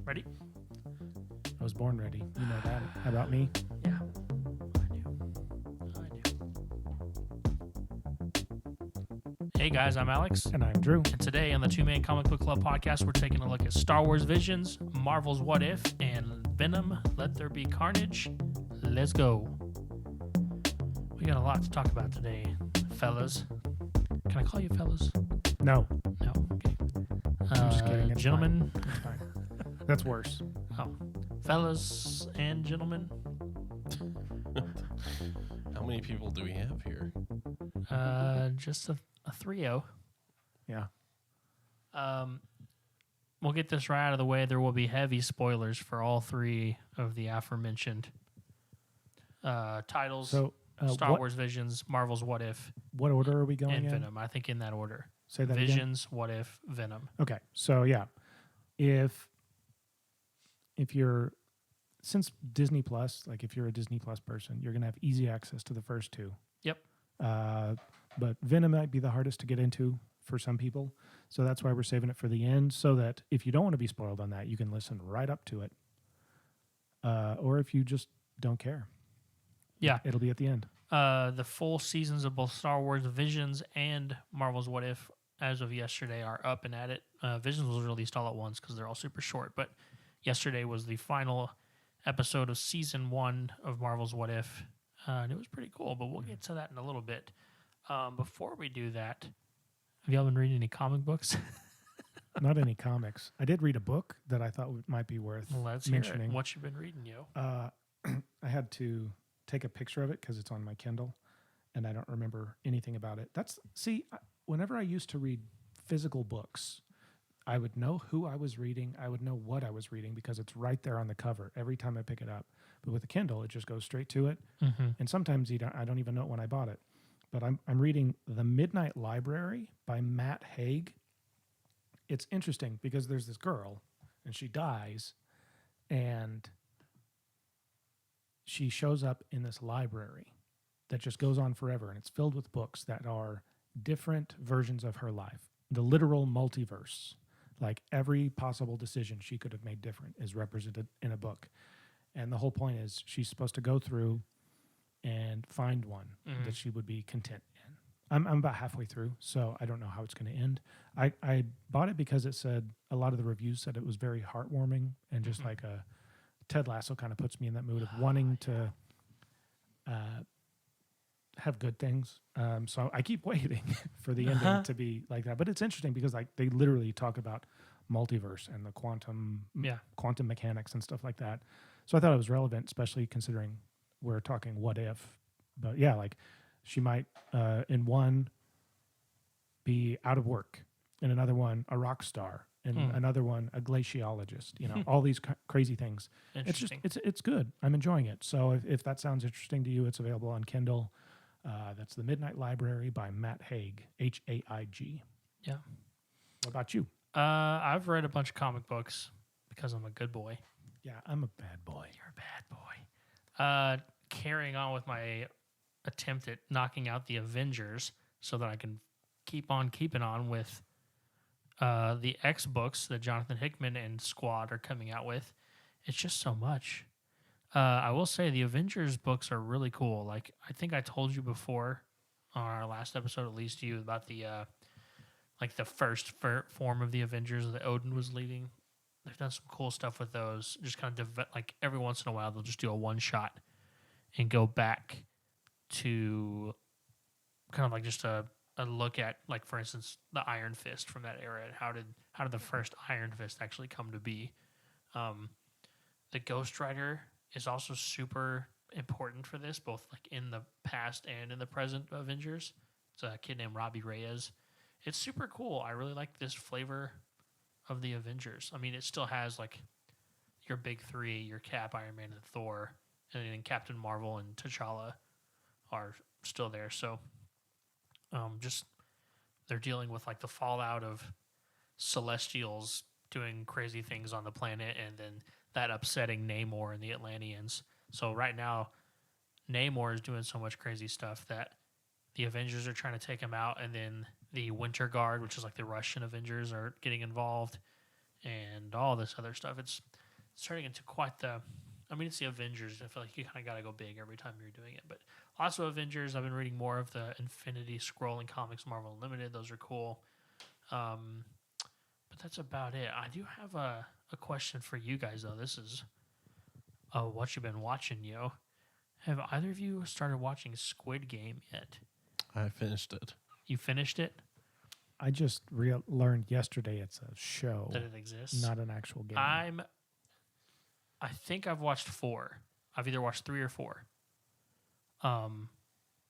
Ready? I was born ready. You know that. How about me? Yeah. I do. Hey guys, I'm Alex. And I'm Drew. And today on the Two Man Comic Book Club podcast, we're taking a look at Star Wars Visions, Marvel's What If, and Venom, Let There Be Carnage. Let's go. We got a lot to talk about today, fellas. Can I call you fellas? No. No. Okay. I'm just kidding. It's Gentlemen. fine. It's fine. That's worse. Oh. Fellas and gentlemen. How many people do we have here? Just a trio. Yeah. We'll get this right out of the way. There will be heavy spoilers for all three of the aforementioned titles. So, Star Wars Visions, Marvel's What If, what order are we going and in? Venom. I think in that order. Say that Visions, What If, Venom. again. Okay. So, yeah. If you're, since Disney Plus, like if you're a Disney Plus person, you're going to have easy access to the first two. Yep. But Venom might be the hardest to get into for some people. So that's why we're saving it for the end, so that if you don't want to be spoiled on that, you can listen right up to it. Or if you just don't care. Yeah. It'll be at the end. The full seasons of both Star Wars Visions and Marvel's What If, as of yesterday, are up and at it. Visions was released all at once because they're all super short, but yesterday was the final episode of season 1 of Marvel's What If, and it was pretty cool, but we'll get to that in a little bit. Before we do that, have y'all been reading any comic books? Not any comics. I did read a book that I thought might be worth Let's mentioning. hear it. What you been reading, yo? I had to take a picture of it because it's on my Kindle, and I don't remember anything about it. Whenever I used to read physical books, I would know who I was reading. I would know what I was reading because it's right there on the cover every time I pick it up. But with a Kindle, it just goes straight to it. Mm-hmm. And sometimes I don't even know it when I bought it. But I'm reading The Midnight Library by Matt Haig. It's interesting because there's this girl, and she dies, and she shows up in this library that just goes on forever, and it's filled with books that are different versions of her life. The literal multiverse. Like every possible decision she could have made different is represented in a book. And the whole point is she's supposed to go through and find one that she would be content in. I'm about halfway through, so I don't know how it's going to end. I bought it because it said, a lot of the reviews said it was very heartwarming and just like a Ted Lasso kind of puts me in that mood of wanting to have good things. So I keep waiting for the ending to be like that. But it's interesting because like they literally talk about multiverse and the quantum mechanics and stuff like that. So I thought it was relevant, especially considering we're talking what if. But yeah, like she might in one be out of work, in another one a rock star, in another one a glaciologist. You know, all these crazy things. It's just it's good. I'm enjoying it. So if that sounds interesting to you, it's available on Kindle. That's The Midnight Library by Matt Haig, Haig. Yeah. What about you? I've read a bunch of comic books because I'm a good boy. Yeah, I'm a bad boy. You're a bad boy. Carrying on with my attempt at knocking out the Avengers so that I can keep on keeping on with the X books that Jonathan Hickman and Squad are coming out with. It's just so much. I will say the Avengers books are really cool. Like, I think I told you before on our last episode, at least to you, about the like the first form of the Avengers that Odin was leading. They've done some cool stuff with those. Just kind of like every once in a while, they'll just do a one shot and go back to kind of like just a look at, like, for instance, the Iron Fist from that era and how did the first Iron Fist actually come to be. The Ghost Rider is also super important for this, both like in the past and in the present Avengers. It's a kid named Robbie Reyes. It's super cool. I really like this flavor of the Avengers. I mean, it still has like your big three, your Cap, Iron Man, and Thor, and then Captain Marvel and T'Challa are still there. So just they're dealing with like the fallout of Celestials doing crazy things on the planet, and then that upsetting Namor and the Atlanteans. So right now, Namor is doing so much crazy stuff that the Avengers are trying to take him out, and then the Winter Guard, which is like the Russian Avengers, are getting involved. and all this other stuff. It's turning into quite the. I mean, it's the Avengers. I feel like you kind of got to go big every time you're doing it. But lots of Avengers. I've been reading more of the Infinity Scrolling Comics, Marvel Unlimited. Those are cool. But that's about it. I do have a question for you guys, though. This is what you've been watching, yo. Have either of you started watching Squid Game yet? I finished it. You finished it? I just learned yesterday it's a show. That it exists? Not an actual game. I think I've watched 4. I've either watched 3 or 4.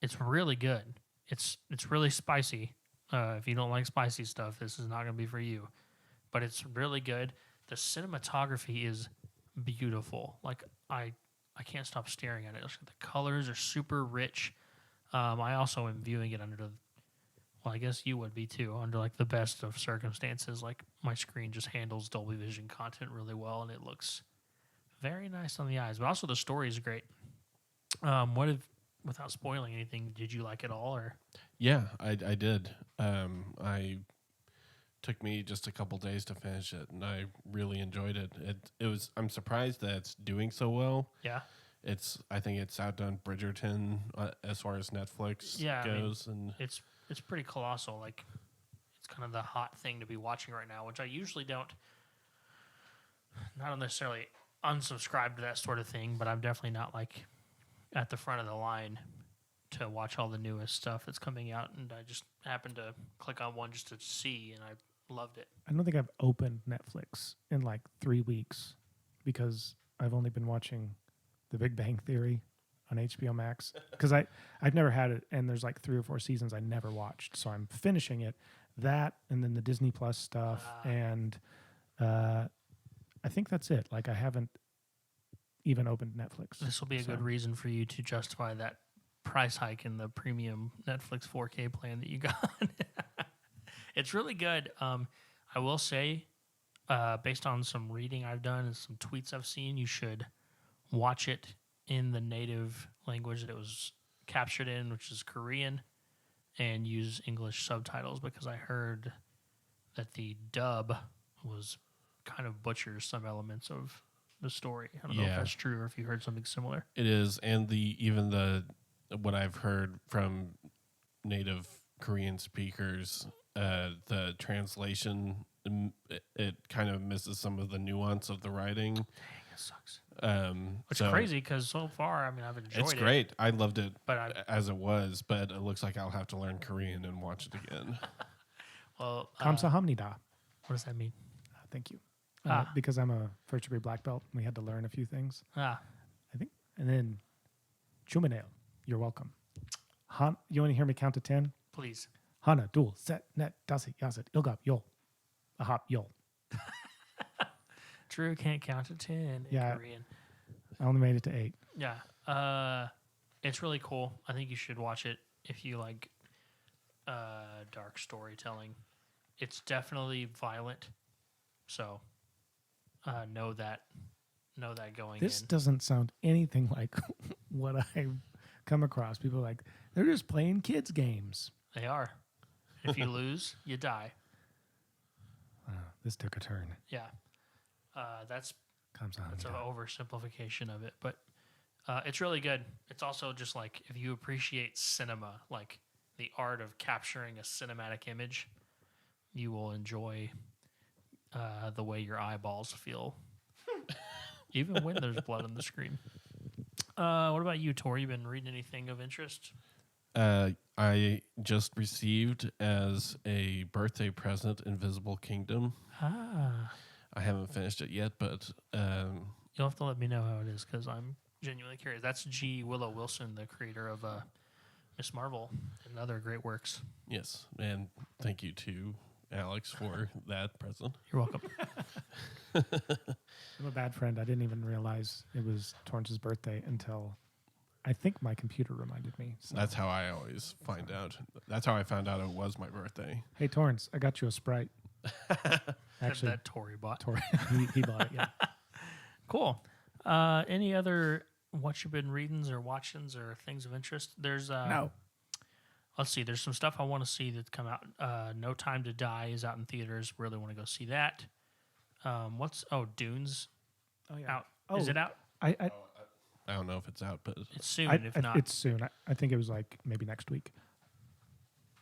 It's really good. It's really spicy. If you don't like spicy stuff, this is not going to be for you. But it's really good. The cinematography is beautiful. Like I can't stop staring at it. The colors are super rich. I also am viewing it under the, well, I guess you would be too, under like the best of circumstances. Like my screen just handles Dolby Vision content really well, and it looks very nice on the eyes. But also the story is great. Without spoiling anything, did you like it all? Or Yeah, I did. I took me just a couple days to finish it, and I really enjoyed it. It was. I'm surprised that it's doing so well. Yeah. I think it's outdone Bridgerton as far as Netflix goes, and it's pretty colossal. Like it's kind of the hot thing to be watching right now, which I usually don't. Not necessarily unsubscribe to that sort of thing, but I'm definitely not like at the front of the line to watch all the newest stuff that's coming out. And I just happened to click on one just to see, and I loved it. I don't think I've opened Netflix in like 3 weeks because I've only been watching The Big Bang Theory on HBO Max because I've never had it, and there's like 3 or 4 seasons I never watched, so I'm finishing it. That and then the Disney Plus stuff, and I think that's it. Like I haven't even opened Netflix. This will be a good reason for you to justify that price hike in the premium Netflix 4K plan that you got. It's really good. I will say, based on some reading I've done and some tweets I've seen, you should watch it in the native language that it was captured in, which is Korean, and use English subtitles, because I heard that the dub was kind of butchers some elements of the story. I don't know if that's true or if you heard something similar. It is, and what I've heard from native Korean speakers, the translation, it kind of misses some of the nuance of the writing. Dang, it sucks. It's so crazy because so far, I mean, I've enjoyed it. It's great. I loved it as it was, but it looks like I'll have to learn Korean and watch it again. Well, Kamsahamnida. What does that mean? Thank you. Because I'm a first degree black belt, we had to learn a few things. I think. And then Chumanel, you're welcome. You want to hear me count to 10? Please. Hana, dul, set, net, dasit, yasit, ilgap, yol. Ahop, yol. Drew can't count to 10 in Korean. I only made it to 8. Yeah. It's really cool. I think you should watch it if you like dark storytelling. It's definitely violent. So know that going in. This doesn't sound anything like what I've come across. People are like, they're just playing kids' games. They are. If you lose, you die. This took a turn. Yeah. That's an oversimplification of it. But it's really good. It's also just like, if you appreciate cinema, like the art of capturing a cinematic image, you will enjoy the way your eyeballs feel, even when there's blood on the screen. What about you, Tor? You been reading anything of interest? I just received as a birthday present Invisible Kingdom. I haven't finished it yet, but you'll have to let me know how it is, because I'm genuinely curious. That's G. Willow Wilson, the creator of Miss Marvel and other great works. Yes, and thank you to Alex for that present. You're welcome. I'm a bad friend. I didn't even realize it was Torrance's birthday until I think my computer reminded me. So. That's how I always find out. That's how I found out it was my birthday. Hey, Torrance, I got you a Sprite. Actually, that Tori bought. He bought it, yeah. Cool. Any other what you've been readings or watchings or things of interest? There's no. Let's see. There's some stuff I want to see that's come out. No Time to Die is out in theaters. Really want to go see that. Dune's Oh yeah. out. Oh, Is it out? I I don't know if it's out, but It's soon. If I not, it's soon. I think it was like maybe next week.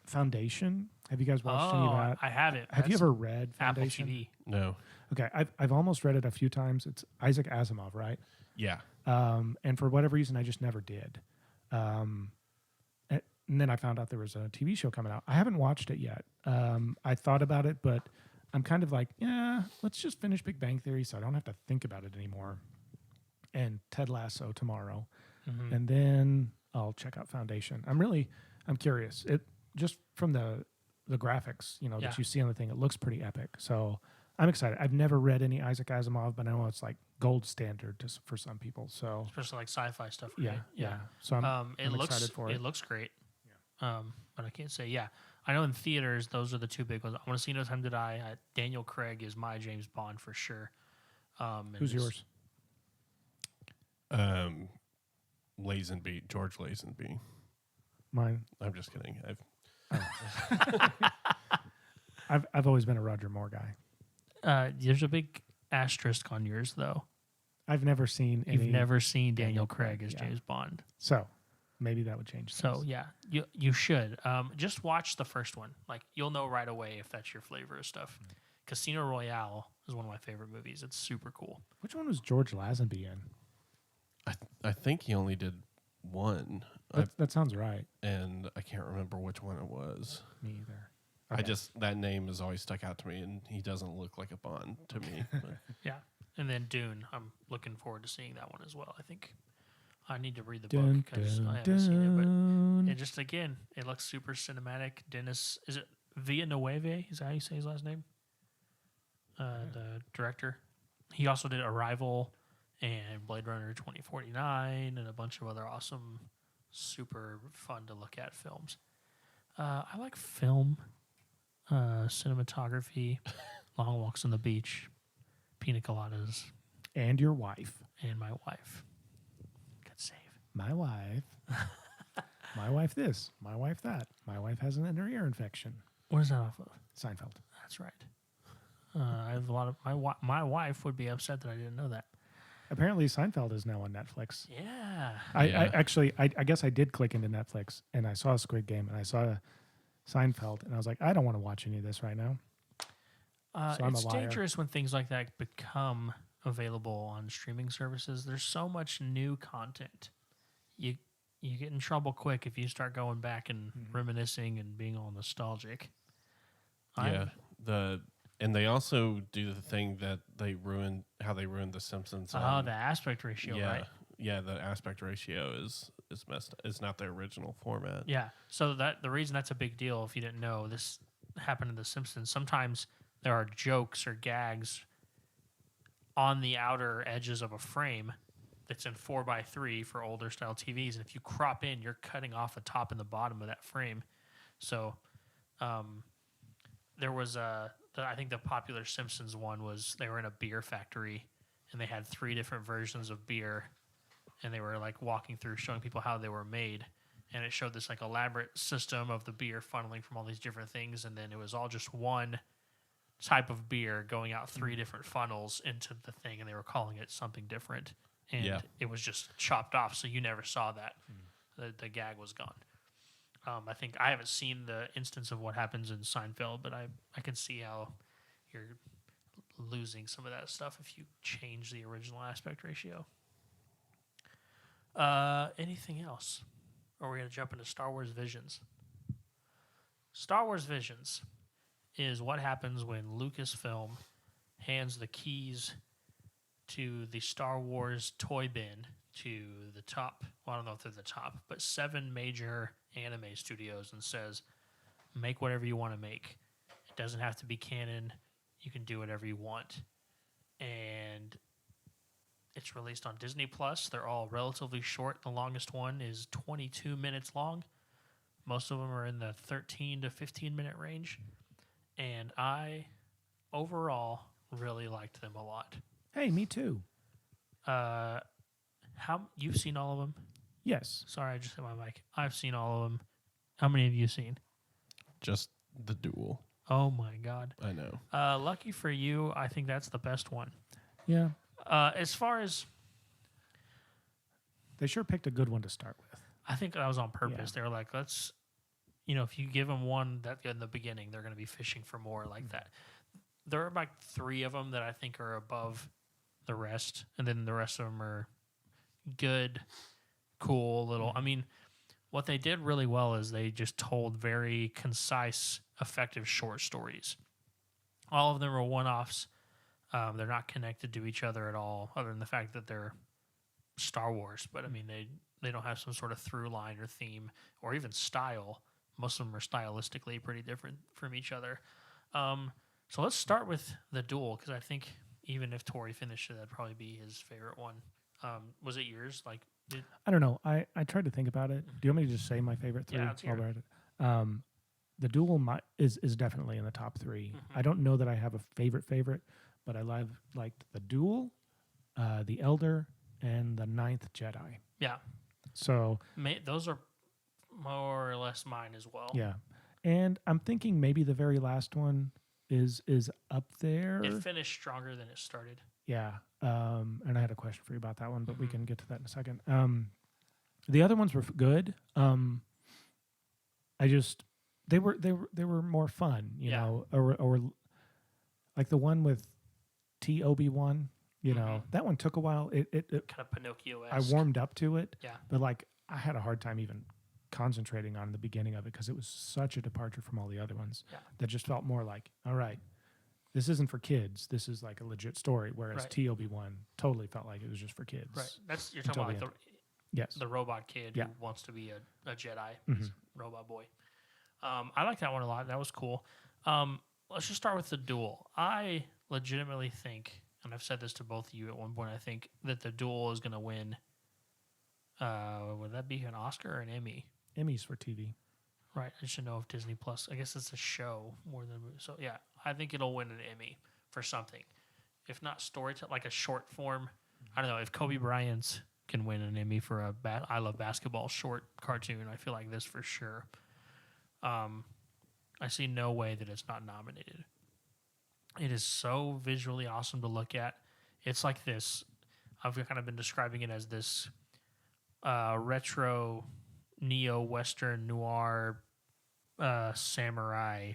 Foundation. Have you guys watched any of that? I haven't. Have you That's ever read Apple Foundation? TV. no. Okay, I've almost read it a few times. It's Isaac Asimov, right? Yeah. And for whatever reason, I just never did. And then I found out there was a TV show coming out. I haven't watched it yet. I thought about it, but I'm kind of like, yeah, let's just finish Big Bang Theory so I don't have to think about it anymore. And Ted Lasso tomorrow. Mm-hmm. And then I'll check out Foundation. I'm curious. It just from the graphics, that you see on the thing, it looks pretty epic. So I'm excited. I've never read any Isaac Asimov, but I know it's like gold standard for some people. So Especially like sci-fi stuff. yeah. So I'm excited for it. It looks great. But I can't say. Yeah, I know in theaters those are the two big ones. I want to see No Time to Die. Daniel Craig is my James Bond for sure. Who's yours? Lazenby, George Lazenby. Mine. I'm just kidding. I've always been a Roger Moore guy. There's a big asterisk on yours though. I've never seen You've never seen Daniel Craig as James Bond. So maybe that would change things. So yeah, you should. Just watch the first one. Like you'll know right away if that's your flavor of stuff. Casino Royale is one of my favorite movies. It's super cool. Which one was George Lazenby in? I think he only did one. That sounds right. And I can't remember which one it was. Me either. Okay. That name has always stuck out to me, and he doesn't look like a Bond to me. Yeah. And then Dune, I'm looking forward to seeing that one as well. I think I need to read the book because I haven't seen it. But it just, again, it looks super cinematic. Dennis, is it Villeneuve? Is that how you say his last name? The director. He also did Arrival and Blade Runner 2049 and a bunch of other awesome, super fun to look at films. I like film, cinematography, long walks on the beach, pina coladas. And your wife. And my wife. Good save. My wife. My wife this. My wife that. My wife has an inner ear infection. What is that off of? Seinfeld. That's right. I have a lot of... My wife would be upset that I didn't know that. Apparently Seinfeld is now on Netflix. Yeah. I guess I did click into Netflix and I saw Squid Game and I saw Seinfeld and I was like, I don't want to watch any of this right now. So it's dangerous when things like that become available on streaming services. There's so much new content. You get in trouble quick if you start going back and reminiscing and being all nostalgic. And they also do the thing that they ruined The Simpsons. The aspect ratio, right? Yeah, the aspect ratio is messed up. It's not the original format. Yeah. So the reason that's a big deal, if you didn't know, this happened in The Simpsons. Sometimes there are jokes or gags on the outer edges of a frame that's in 4:3 for older style TVs. And if you crop in, you're cutting off the top and the bottom of that frame. So there was I think the popular Simpsons one was they were in a beer factory and they had 3 different versions of beer and they were like walking through showing people how they were made. And it showed this like elaborate system of the beer funneling from all these different things. And then it was all just one type of beer going out 3 different funnels into the thing. And they were calling it something different. And it was just chopped off. So you never saw that. The gag was gone. I think I haven't seen the instance of what happens in Seinfeld, but I can see how you're losing some of that stuff if you change the original aspect ratio. Anything else? Or we're going to jump into Star Wars Visions. Star Wars Visions is what happens when Lucasfilm hands the keys to the Star Wars toy bin to the top, well, I don't know if they're the top, but 7 major anime studios and says, make whatever you want to make. It doesn't have to be canon. You can do whatever you want. And it's released on Disney Plus. They're all relatively short. The longest one is 22 minutes long. Most of them are in the 13 to 15 minute range. And I, overall, really liked them a lot. Hey, me too. You've seen all of them? Yes. Sorry, I just hit my mic. I've seen all of them. How many have you seen? Just the duel. Oh my god. I know. Lucky for you, I think that's the best one. Yeah, As far as they sure picked a good one to start with. I think that was on purpose. Yeah. They were like, let's, if you give them one that in the beginning, they're going to be fishing for more like that. There are like 3 of them that I think are above the rest, and then the rest of them are good, cool, little. I mean, what they did really well is they just told very concise, effective short stories. All of them are one-offs. They're not connected to each other at all, other than the fact that they're Star Wars. But I mean, they don't have some sort of through line or theme or even style. Most of them are stylistically pretty different from each other. So let's start with The Duel, because I think even if Tori finished it, that'd probably be his favorite one. Was it yours? I don't know. I tried to think about it. Do you want me to just say my favorite 3? Yeah, let's hear it. The Duel is definitely in the top 3. Mm-hmm. I don't know that I have a favorite, but I liked The Duel, The Elder, and The Ninth Jedi. Yeah. So Those are more or less mine as well. yeah, and I'm thinking maybe the very last one is up there. It finished stronger than it started. Yeah, and I had a question for you about that one, but we Mhm. can get to that in a second. The other ones were good. I just they were more fun, you Yeah. know, or like the one with T Obi-Wan. You know, that one took a while. It Kind of Pinocchio-esque. I warmed up to it, Yeah. but like I had a hard time even concentrating on the beginning of it because it was such a departure from all the other ones Yeah. that just felt more like, all right, this isn't for kids. This is like a legit story. Whereas Right. T Obi-Wan totally felt like it was just for kids. Right. You're talking Until about the Yes. the robot kid Yeah. who wants to be a Jedi. Mhm. He's a robot boy. I like that one a lot. That was cool. Let's just start with The Duel. I legitimately think, and I've said this to both of you at one point, I think that The Duel is going to win. Would that be an Oscar or an Emmy? Emmys for TV. Right. I should know if Disney Plus. I guess it's a show more than a movie. So yeah, I think it'll win an Emmy for something. If not storytelling, like a short form. I don't know if Kobe Bryant can win an Emmy for a I Love Basketball short cartoon. I feel like this for sure. I see no way that it's not nominated. It is so visually awesome to look at. It's like this. I've kind of been describing it as this retro neo-western noir samurai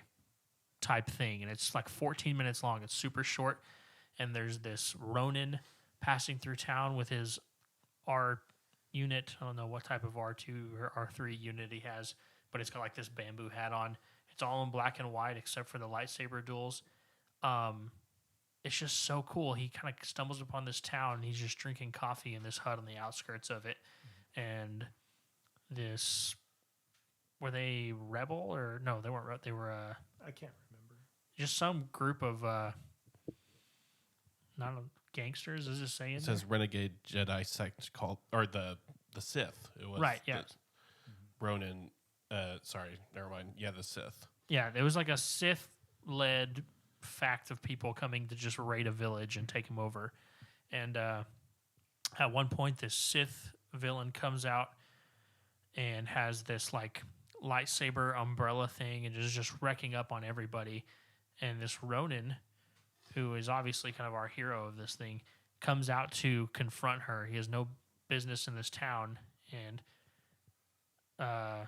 type thing, and it's like 14 minutes long. It's super short, and there's this Ronin passing through town with his R unit. I don't know what type of R2 or R3 unit he has, but it's got like this bamboo hat on. It's all in black and white except for the lightsaber duels. It's just so cool. He kind of stumbles upon this town, and he's just drinking coffee in this hut on the outskirts of it, and this, were they rebel or no? They weren't. They were I can't remember. just some group of not gangsters. Is it saying? It says Renegade Jedi sect called, or the Sith. It was Right, yeah. Ronin. Sorry, never mind. Yeah, the Sith. Yeah, it was like a Sith-led fact of people coming to just raid a village and take them over. And at one point, this Sith villain comes out and has this like lightsaber umbrella thing and is just wrecking up on everybody. And this Ronin, who is obviously kind of our hero of this thing, comes out to confront her. He has no business in this town, and I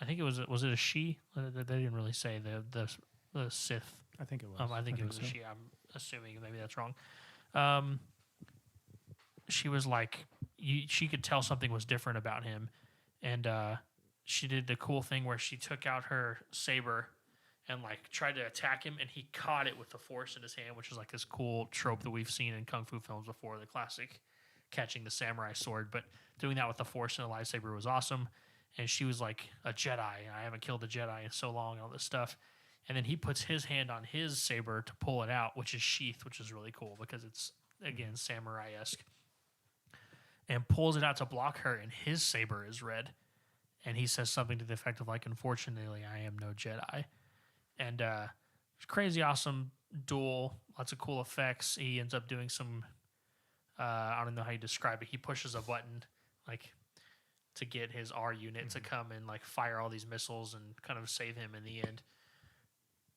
think it was it a she? They didn't really say the Sith. I think it was. I think it was so. a she. I'm assuming maybe that's wrong. She was like, she could tell something was different about him, and she did the cool thing where she took out her saber and like tried to attack him, and he caught it with the Force in his hand, which is like this cool trope that we've seen in kung fu films before, the classic catching the samurai sword. But doing that with the Force and a lightsaber was awesome. And she was like, a Jedi. I haven't killed a Jedi in so long, and all this stuff. And then he puts his hand on his saber to pull it out, which is sheathed, which is really cool because it's, again, samurai-esque. And pulls it out to block her, and his saber is red. And he says something to the effect of, like, unfortunately, I am no Jedi. And crazy awesome duel, lots of cool effects. He ends up doing some, I don't know how you describe it. He pushes a button, like, to get his R unit to come and like fire all these missiles and kind of save him in the end.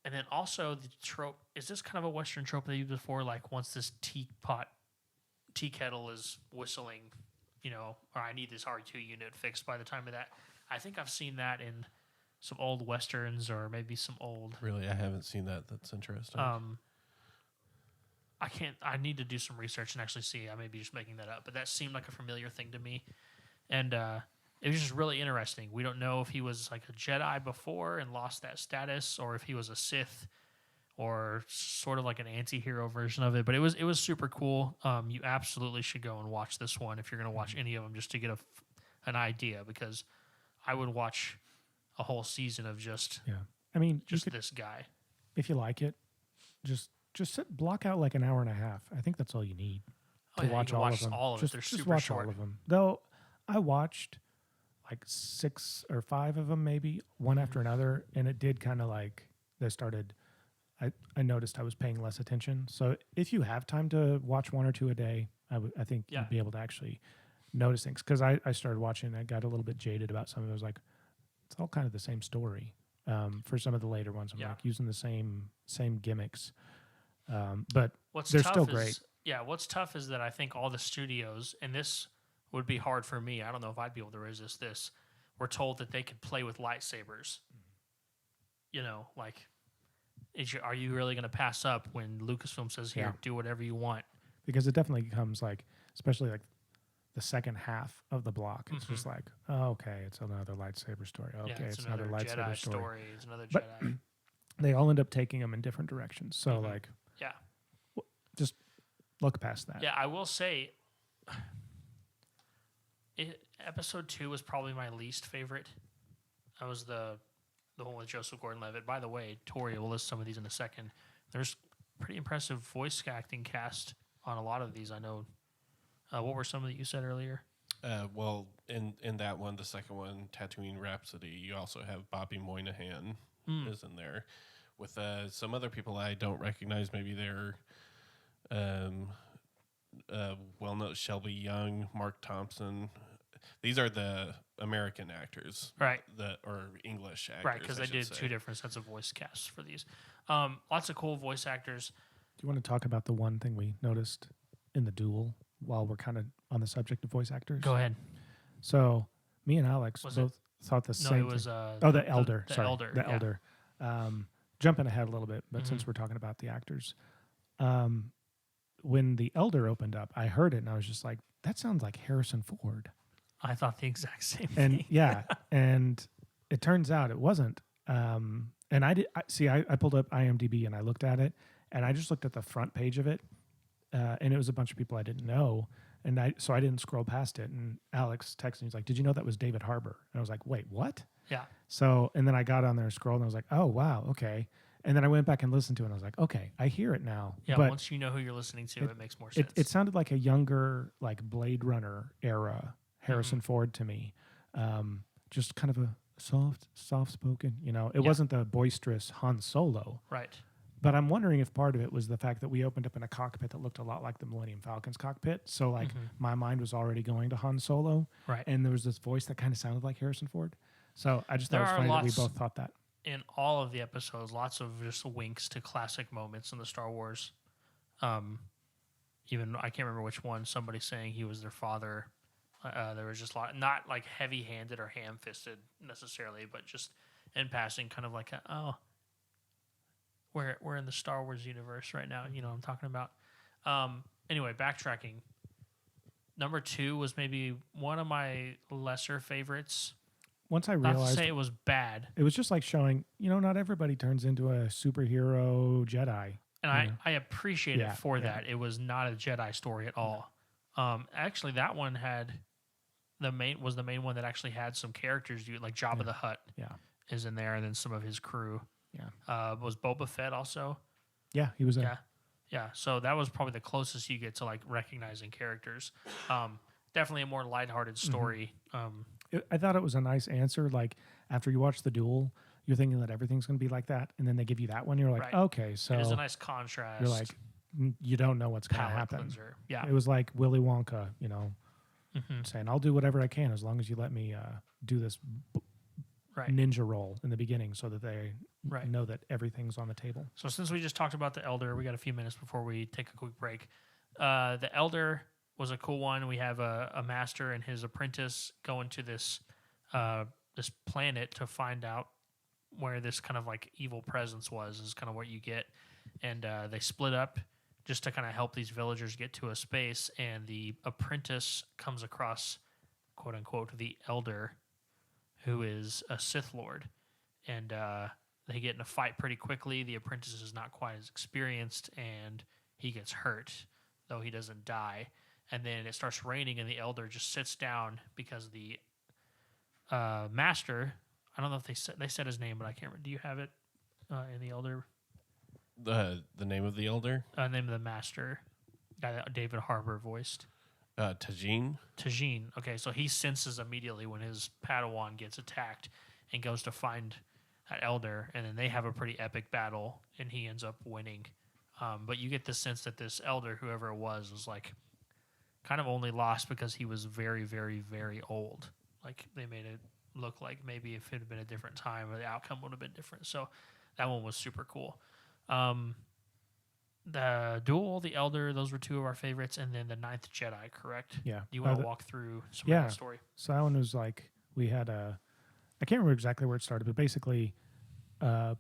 And then also the trope, is this kind of a Western trope they used before? Like once this tea kettle is whistling, or I need this R2 unit fixed by the time of that. I think I've seen that in some old Westerns or maybe some old. Really, I haven't seen that. That's interesting. I need to do some research and actually see. I may be just making that up, but that seemed like a familiar thing to me. And it was just really interesting. We don't know if he was like a Jedi before and lost that status, or if he was a Sith, or sort of like an anti-hero version of it. But it was super cool. You absolutely should go and watch this one if you're going to watch any of them, just to get an idea, because I would watch a whole season of just this guy. If you like it, just block out like an hour and a half. I think that's all you need to watch all of them. All of just, it. They're just super watch short. all of them. Though I watched like 6 or 5 of them, maybe one after another, and it did kind of like they started. I noticed I was paying less attention. So if you have time to watch 1 or 2 a day, I think you'd be able to actually notice things. Because I started watching, I got a little bit jaded about some of it. I was like, it's all kind of the same story. For some of the later ones, I'm like using the same gimmicks. But they're still great. What's tough is that I think all the studios, and this would be hard for me, I don't know if I'd be able to resist this, were told that they could play with lightsabers. Are you really going to pass up when Lucasfilm says, here, do whatever you want? Because it definitely becomes like, especially like the second half of the block, it's just like, oh, okay, it's another lightsaber story. Okay, it's another lightsaber Jedi story. It's another But Jedi. they all end up taking them in different directions. So just look past that. Yeah, I will say, episode 2 was probably my least favorite. That was the one with Joseph Gordon-Levitt. By the way, Tori will list some of these in a second. There's pretty impressive voice acting cast on a lot of these. I know. What were some that you said earlier? Well, in that one, the second one, Tatooine Rhapsody, you also have Bobby Moynihan is in there with some other people I don't recognize. Maybe they're well-known. Shelby Young, Mark Thompson. These are the American actors, right? Or English actors, right? Because they did 2 different sets of voice casts for these. Lots of cool voice actors. Do you want to talk about the one thing we noticed in the duel while we're kind of on the subject of voice actors? Go ahead. So me and Alex both thought the same. No, it was the Elder. The Sorry, Elder. The Elder. Jumping ahead a little bit, but since we're talking about the actors, when the Elder opened up, I heard it and I was just like, that sounds like Harrison Ford. I thought the exact same thing. And and it turns out it wasn't. And I pulled up IMDb and I looked at it, and I just looked at the front page of it, and it was a bunch of people I didn't know, and I didn't scroll past it. And Alex texted me, he's like, "Did you know that was David Harbour?" And I was like, "Wait, what?" Yeah. So and then I got on there and scrolled, and I was like, "Oh wow, okay." And then I went back and listened to it, and I was like, "Okay, I hear it now." Yeah. But once you know who you're listening to, it makes more sense. It sounded like a younger, like Blade Runner era Harrison Ford to me. Just kind of a soft spoken, It wasn't the boisterous Han Solo. Right. But I'm wondering if part of it was the fact that we opened up in a cockpit that looked a lot like the Millennium Falcon's cockpit. So like my mind was already going to Han Solo. Right. And there was this voice that kind of sounded like Harrison Ford. So I just thought it was funny that we both thought that. In all of the episodes, lots of just winks to classic moments in the Star Wars. Even I can't remember which one, somebody saying he was their father. There was just a lot, not like heavy-handed or ham-fisted necessarily, but just in passing, kind of like, we're in the Star Wars universe right now. You know what I'm talking about. Anyway, backtracking. Number 2 was maybe one of my lesser favorites. Once I realized, not to say it was bad. It was just like showing, not everybody turns into a superhero Jedi. And I appreciate it for that. It was not a Jedi story at all. Actually, that one had the main one that actually had some characters. Like Jabba the Hutt is in there, and then some of his crew. Yeah. Was Boba Fett also? Yeah, he was there. Yeah. So that was probably the closest you get to like recognizing characters. Definitely a more lighthearted story. I thought it was a nice answer. Like after you watch the duel, you're thinking that everything's going to be like that, and then they give you that one. You're like, okay, so it is a nice contrast. You're like, you don't know what's going to happen. Cleanser. Yeah, it was like Willy Wonka, saying, "I'll do whatever I can as long as you let me do this ninja roll in the beginning so that they know that everything's on the table. So since we just talked about the Elder, we got a few minutes before we take a quick break. The Elder was a cool one. We have a master and his apprentice going to this this planet to find out where this kind of like evil presence was, is kind of what you get. And they split up just to kind of help these villagers get to a space. And the apprentice comes across, quote unquote, the Elder, who is a Sith Lord. And they get in a fight pretty quickly. The apprentice is not quite as experienced, and he gets hurt, though he doesn't die. And then it starts raining, and the Elder just sits down because the master, I don't know if they said his name, but I can't remember. Do you have it in the Elder? The name of the Elder? Name of the master, guy that David Harbour voiced. Tajin. Tajin. Okay, so he senses immediately when his Padawan gets attacked and goes to find that Elder, and then they have a pretty epic battle, and he ends up winning. But you get the sense that this Elder, whoever it was like kind of only lost because he was very, very, very old. Like they made it look like maybe if it had been a different time, the outcome would have been different. So that one was super cool. The Duel, the Elder, those were two of our favorites, and then the Ninth Jedi, correct? Yeah. Do you want to walk through some of that story? So that one was like, we had I can't remember exactly where it started, but basically a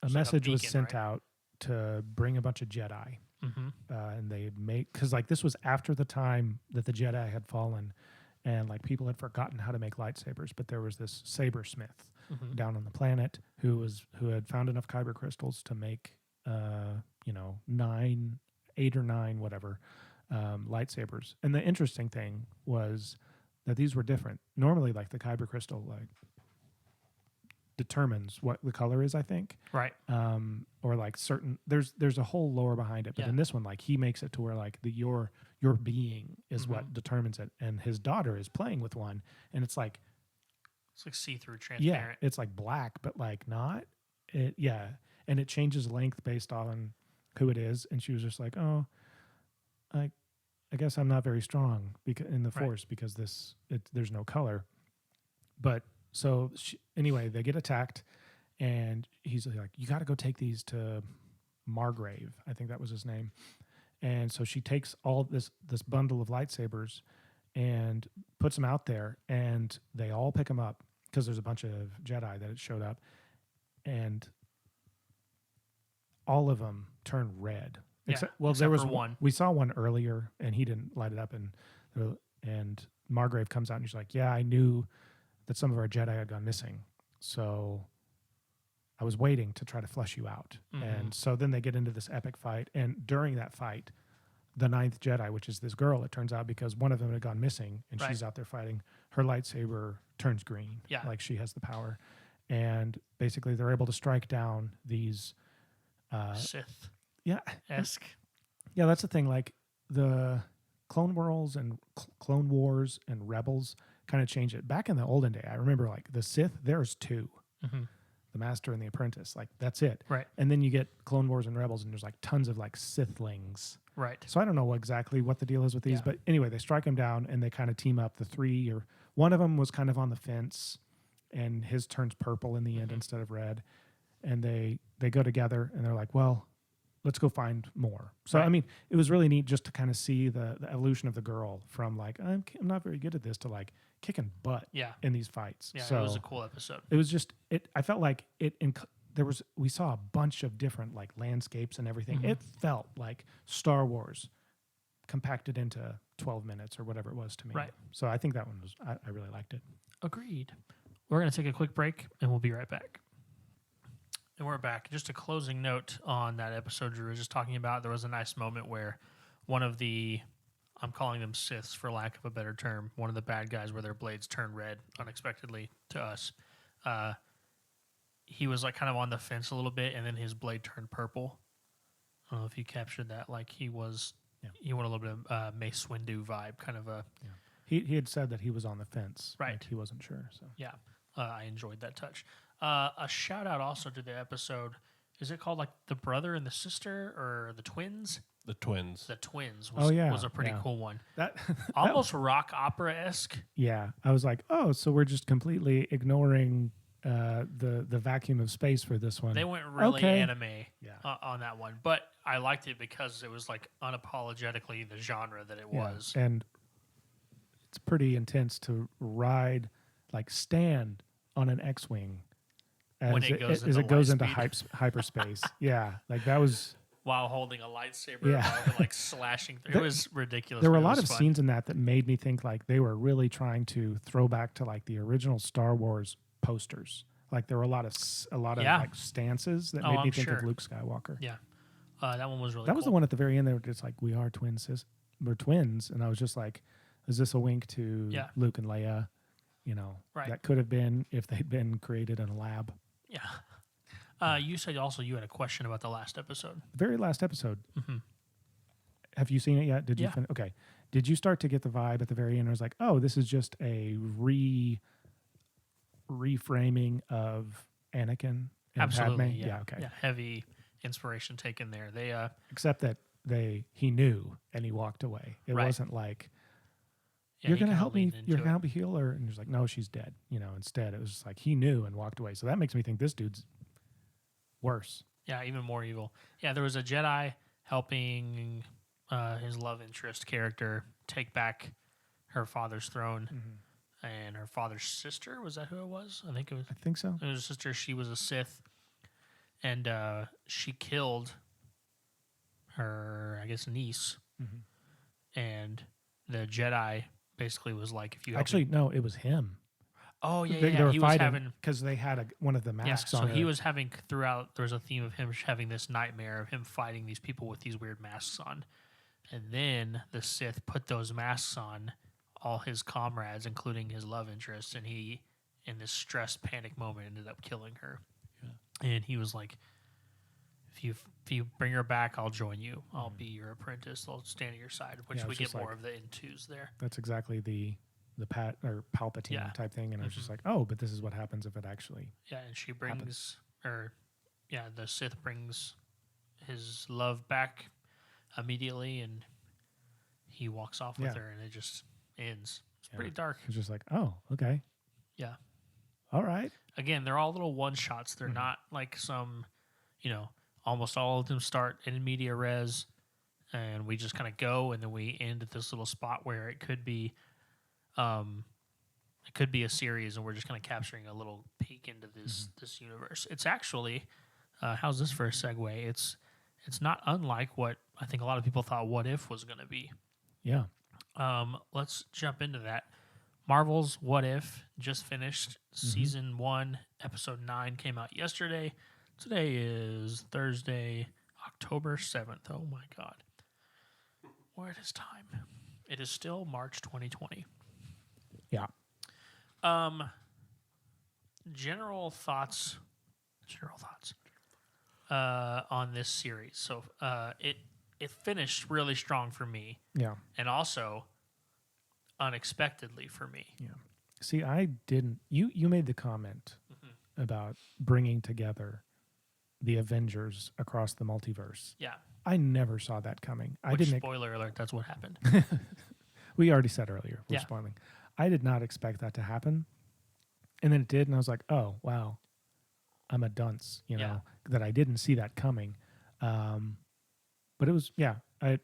message was sent out to bring a bunch of Jedi. Mm-hmm. And they because like this was after the time that the Jedi had fallen, and like people had forgotten how to make lightsabers, but there was this sabersmith down on the planet who had found enough kyber crystals to make 8 or 9 whatever lightsabers. And the interesting thing was that these were different. Normally, like the kyber crystal like determines what the color is, I think. Right. Or like certain there's a whole lore behind it, but in this one, like he makes it to where like your being is what determines it, and his daughter is playing with one, and it's like see-through, transparent. Yeah, it's like black, but like not. And it changes length based on who it is, and she was just like, oh, I guess I'm not very strong in the Force because there's no color. But so anyway, they get attacked, and he's like, you got to go take these to Margrave. I think that was his name. And so she takes all this bundle of lightsabers and puts them out there, and they all pick them up because there's a bunch of Jedi that had showed up, and all of them turn red. Except there was one. We saw one earlier, and he didn't light it up, and Margrave comes out, and she's like, yeah, I knew that some of our Jedi had gone missing, so I was waiting to try to flush you out. Mm-hmm. And so then they get into this epic fight, and during that fight, the Ninth Jedi, which is this girl, it turns out, because one of them had gone missing, and she's out there fighting, her lightsaber turns green. Yeah. Like she has the power. And basically they're able to strike down these Sith. Yeah. Esque. Yeah, that's the thing. Like the Clone Wars and Clone Wars and Rebels kind of changed it. Back in the olden day, I remember like the Sith, there's 2. Mm-hmm. The Master and the Apprentice. Like that's it. Right. And then you get Clone Wars and Rebels, and there's like tons of like Sithlings. Right. So I don't know exactly what the deal is with these, but anyway, they strike them down, and they kind of team up. The 3, or one of them was kind of on the fence, and his turns purple in the end instead of red. And they go together, and they're like, well, let's go find more. So, I mean, it was really neat just to kind of see the evolution of the girl from like, I'm not very good at this, to like kicking butt in these fights. Yeah, so it was a cool episode. It was just, I felt like we saw a bunch of different like landscapes and everything. Mm-hmm. It felt like Star Wars compacted into 12 minutes or whatever it was to me. Right. So I think that one was, I really liked it. Agreed. We're going to take a quick break, and we'll be right back. And we're back. Just a closing note on that episode Drew was just talking about. There was a nice moment where one of the, I'm calling them Siths for lack of a better term, one of the bad guys where their blades turn red unexpectedly to us. He was like kind of on the fence a little bit, and then his blade turned purple. I don't know if you captured that. Like he went a little bit of Mace Windu vibe, kind of a. Yeah. He had said that he was on the fence. Right. Like he wasn't sure. So yeah, I enjoyed that touch. A shout out also to the episode. Is it called like the brother and the sister, or the twins? The twins. The twins was a pretty cool one. That almost rock opera esque. Yeah, I was like, oh, so we're just completely ignoring the vacuum of space for this one. They went really anime Yeah. on that one, but I liked it because it was like unapologetically the genre that it was. And it's pretty intense to ride, like stand on an X-wing When as it goes into hyperspace. Yeah, like that was while holding a lightsaber, Yeah. and like slashing through. It was ridiculous. there were a but it lot was of fun. scenes in that made me think like they were really trying to throw back to like the original Star Wars posters. Like there were a lot of like stances that made me think of Luke Skywalker. Yeah, that one was really. That cool. was the one at the very end. They were just like, "We are twins. We're twins," and I was just like, "Is this a wink to Luke and Leia?" You know, that could have been if they'd been created in a lab. Yeah. You said also you had a question about the last episode. The very last episode. Mm-hmm. Have you seen it yet? Did you? Okay. Did you start to get the vibe at the very end? I was like, "Oh, this is just a reframing of Anakin and Absolutely, Padme." Yeah. Okay. Yeah, heavy inspiration taken there. They except that he knew and he walked away. It wasn't like you're gonna help me. You're gonna help me heal her, and he's like, "No, she's dead." You know. Instead, it was just like he knew and walked away. So that makes me think this dude's worse. Yeah, even more evil. Yeah, there was a Jedi helping his love interest character take back her father's throne. Mm-hmm. And her father's sister, was that who it was? I think it was. I think so. It was a sister. She was a Sith, and she killed her, I guess, niece. Mm-hmm. And the Jedi basically was like, "If you no, it was him." Oh yeah, they were he fighting was having because they had one of the masks on. So he was having throughout. There was a theme of him having this nightmare of him fighting these people with these weird masks on, and then the Sith put those masks on all his comrades, including his love interest, and he, in this stressed panic moment, ended up killing her. Yeah. And he was like, if you bring her back, I'll join you. I'll be your apprentice. I'll stand at your side," which we get more of the N2s there. That's exactly the Palpatine type thing, and I was just like, oh, but this is what happens if it actually and she brings the Sith brings his love back immediately, and he walks off with her, and it just ends. It's pretty dark. It's just like, oh, okay. Yeah. All right. Again, they're all little one-shots. They're not like some, almost all of them start in media res, and we just kind of go, and then we end at this little spot where it could be a series, and we're just kind of capturing a little peek into this universe. It's actually, how's this for a segue? It's not unlike what I think a lot of people thought What If was going to be. Yeah. Let's jump into that. Marvel's What If just finished. Season 1, episode 9 came out yesterday. Today is Thursday, October 7th. Oh my God. Where it is time. It is still March 2020. Yeah. General thoughts on this series. So it finished really strong for me. Yeah. And also unexpectedly for me. Yeah. See, I didn't. You made the comment about bringing together the Avengers across the multiverse. Yeah. I never saw that coming. Spoiler alert, that's what happened. We already said earlier. We're Yeah. spoiling. I did not expect that to happen. And then it did, and I was like, oh, wow. I'm a dunce, that I didn't see that coming. But it was, I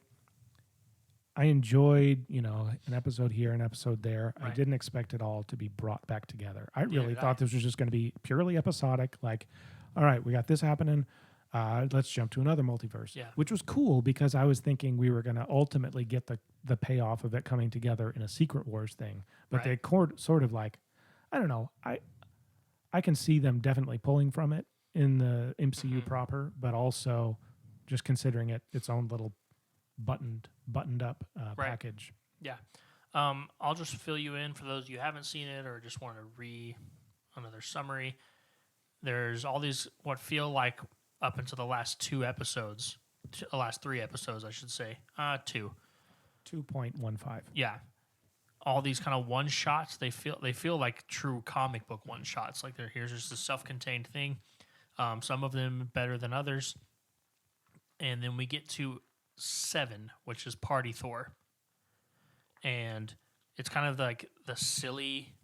enjoyed, an episode here, an episode there. Right. I didn't expect it all to be brought back together. I really thought this was just going to be purely episodic. Like, all right, we got this happening. Let's jump to another multiverse. Yeah. Which was cool because I was thinking we were going to ultimately get the payoff of it coming together in a Secret Wars thing. But they sort of like, I don't know. I can see them definitely pulling from it in the MCU proper, but also just considering it its own little buttoned up package. Yeah. I'll just fill you in for those of you who haven't seen it or just want to read another summary. There's all these what feel like up until the last 3 episodes, I should say. 2. 2.15. Yeah. All these kind of one shots, they feel like true comic book one shots. Like here's just a self-contained thing. Some of them better than others. And then we get to 7, which is Party Thor. And it's kind of like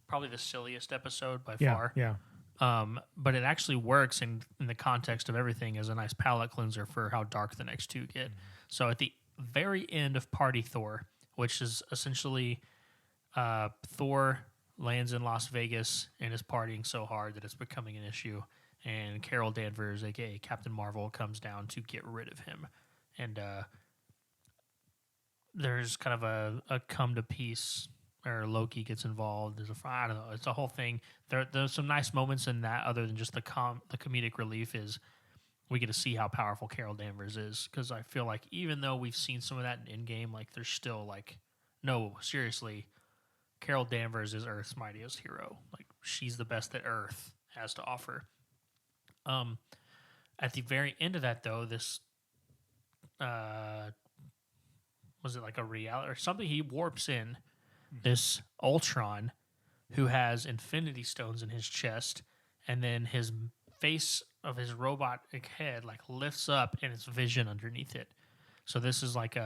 probably the silliest episode by far. Yeah. But it actually works in the context of everything as a nice palate cleanser for how dark the next two get. So at the very end of Party Thor, which is essentially Thor lands in Las Vegas and is partying so hard that it's becoming an issue, and Carol Danvers, aka Captain Marvel, comes down to get rid of him. And there's kind of a come to peace, or Loki gets involved. I don't know. It's a whole thing. There's some nice moments in that, other than just the comedic relief. Is we get to see how powerful Carol Danvers is, because I feel like even though we've seen some of that in Endgame, like there's still like, no, seriously, Carol Danvers is Earth's mightiest hero. Like she's the best that Earth has to offer. At the very end of that, though, this was it like a reality or something? He warps in this Ultron who has Infinity Stones in his chest, and then his face of his robotic head like lifts up and it's Vision underneath it. So this is like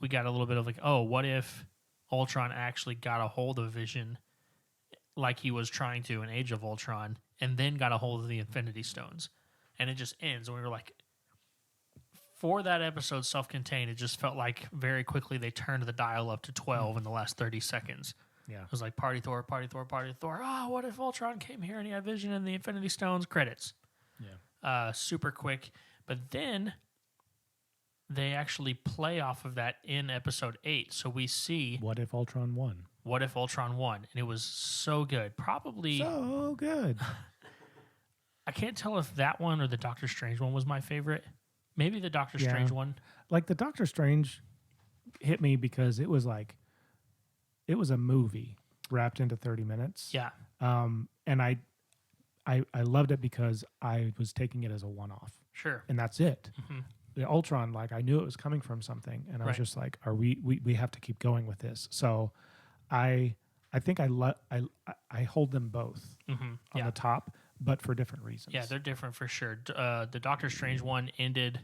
we got a little bit of like, oh, what if Ultron actually got a hold of Vision like he was trying to in Age of Ultron, and then got a hold of the Infinity Stones, and it just ends. And we were like, for that episode, self-contained, it just felt like very quickly they turned the dial up to 12 in the last 30 seconds. Yeah. It was like Party Thor, Party Thor, Party Thor. Oh, what if Ultron came here and he had Vision and the Infinity Stones? Credits. Yeah. Super quick. But then they actually play off of that in episode 8. So we see... What if Ultron won? What if Ultron won? And it was so good. Probably... So good. I can't tell if that one or the Doctor Strange one was my favorite. Maybe the Doctor Strange one. Like the Doctor Strange hit me because it was like, it was a movie wrapped into 30 minutes. Yeah. And I loved it because I was taking it as a one-off. Sure. And that's it. Mm-hmm. The Ultron, like I knew it was coming from something, and I was just like, we have to keep going with this. So I think I hold them both on the top, but for different reasons. Yeah, they're different for sure. The Doctor Strange one ended,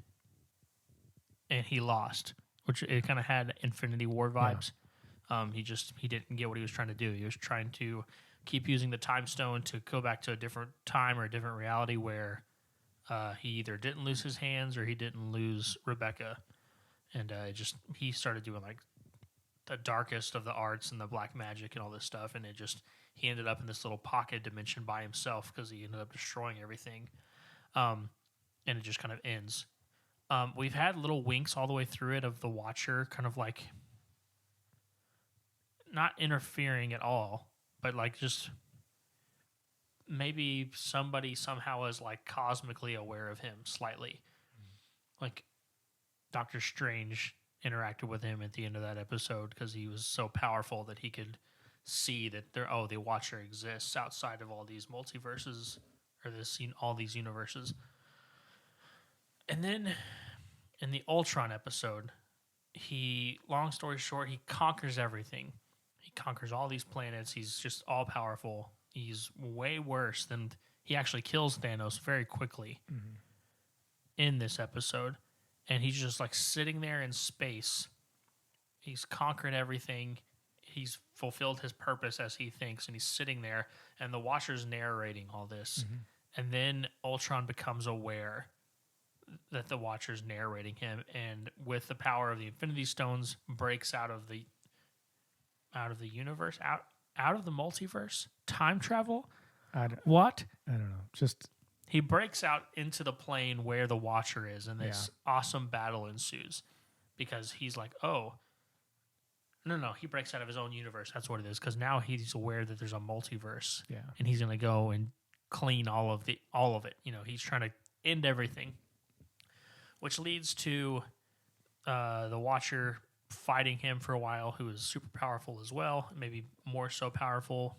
and he lost, which it kind of had Infinity War vibes. Yeah. He didn't get what he was trying to do. He was trying to keep using the Time Stone to go back to a different time or a different reality where he either didn't lose his hands or he didn't lose Rebecca, and he started doing like the darkest of the arts and the black magic and all this stuff, and he ended up in this little pocket dimension by himself because he ended up destroying everything, and it just kind of ends. We've had little winks all the way through it of the Watcher kind of like not interfering at all, but like just maybe somebody somehow is like cosmically aware of him slightly. Like Doctor Strange interacted with him at the end of that episode because he was so powerful that he could see that the Watcher exists outside of all these multiverses or all these universes. And then in the Ultron episode, long story short, he conquers everything. He conquers all these planets. He's just all powerful. He's way worse than... He actually kills Thanos very quickly in this episode. And he's just like sitting there in space. He's conquered everything. He's fulfilled his purpose as he thinks. And he's sitting there. And the Watcher's narrating all this. And then Ultron becomes aware that the Watcher's narrating him. And with the power of the Infinity Stones, breaks out of the universe, out of the multiverse, time travel. What? I don't know. Just he breaks out into the plane where the Watcher is, and this awesome battle ensues because he's like, oh, no, he breaks out of his own universe. That's what it is, because now he's aware that there's a multiverse, and he's gonna go and clean all of it. You know, he's trying to end everything, which leads to the Watcher fighting him for a while, who is super powerful as well, maybe more so powerful.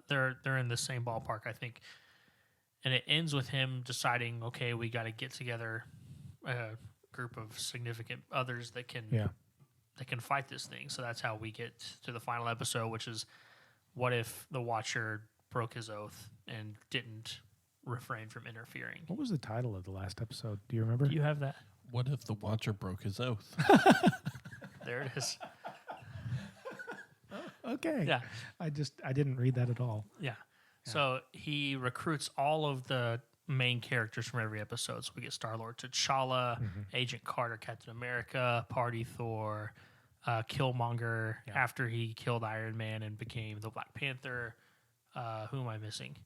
They're in the same ballpark, I think. And it ends with him deciding, okay, we got to get together a group of significant others that can fight this thing. So that's how we get to the final episode, which is, what if the Watcher broke his oath and didn't refrain from interfering? What was the title of the last episode? Do you remember? Do you have that? What if the Watcher broke his oath? There it is. Okay. Yeah. I didn't read that at all. Yeah. So he recruits all of the main characters from every episode. So we get Star-Lord, T'Challa, Agent Carter, Captain America, Party Thor, Killmonger after he killed Iron Man and became the Black Panther. Who am I missing?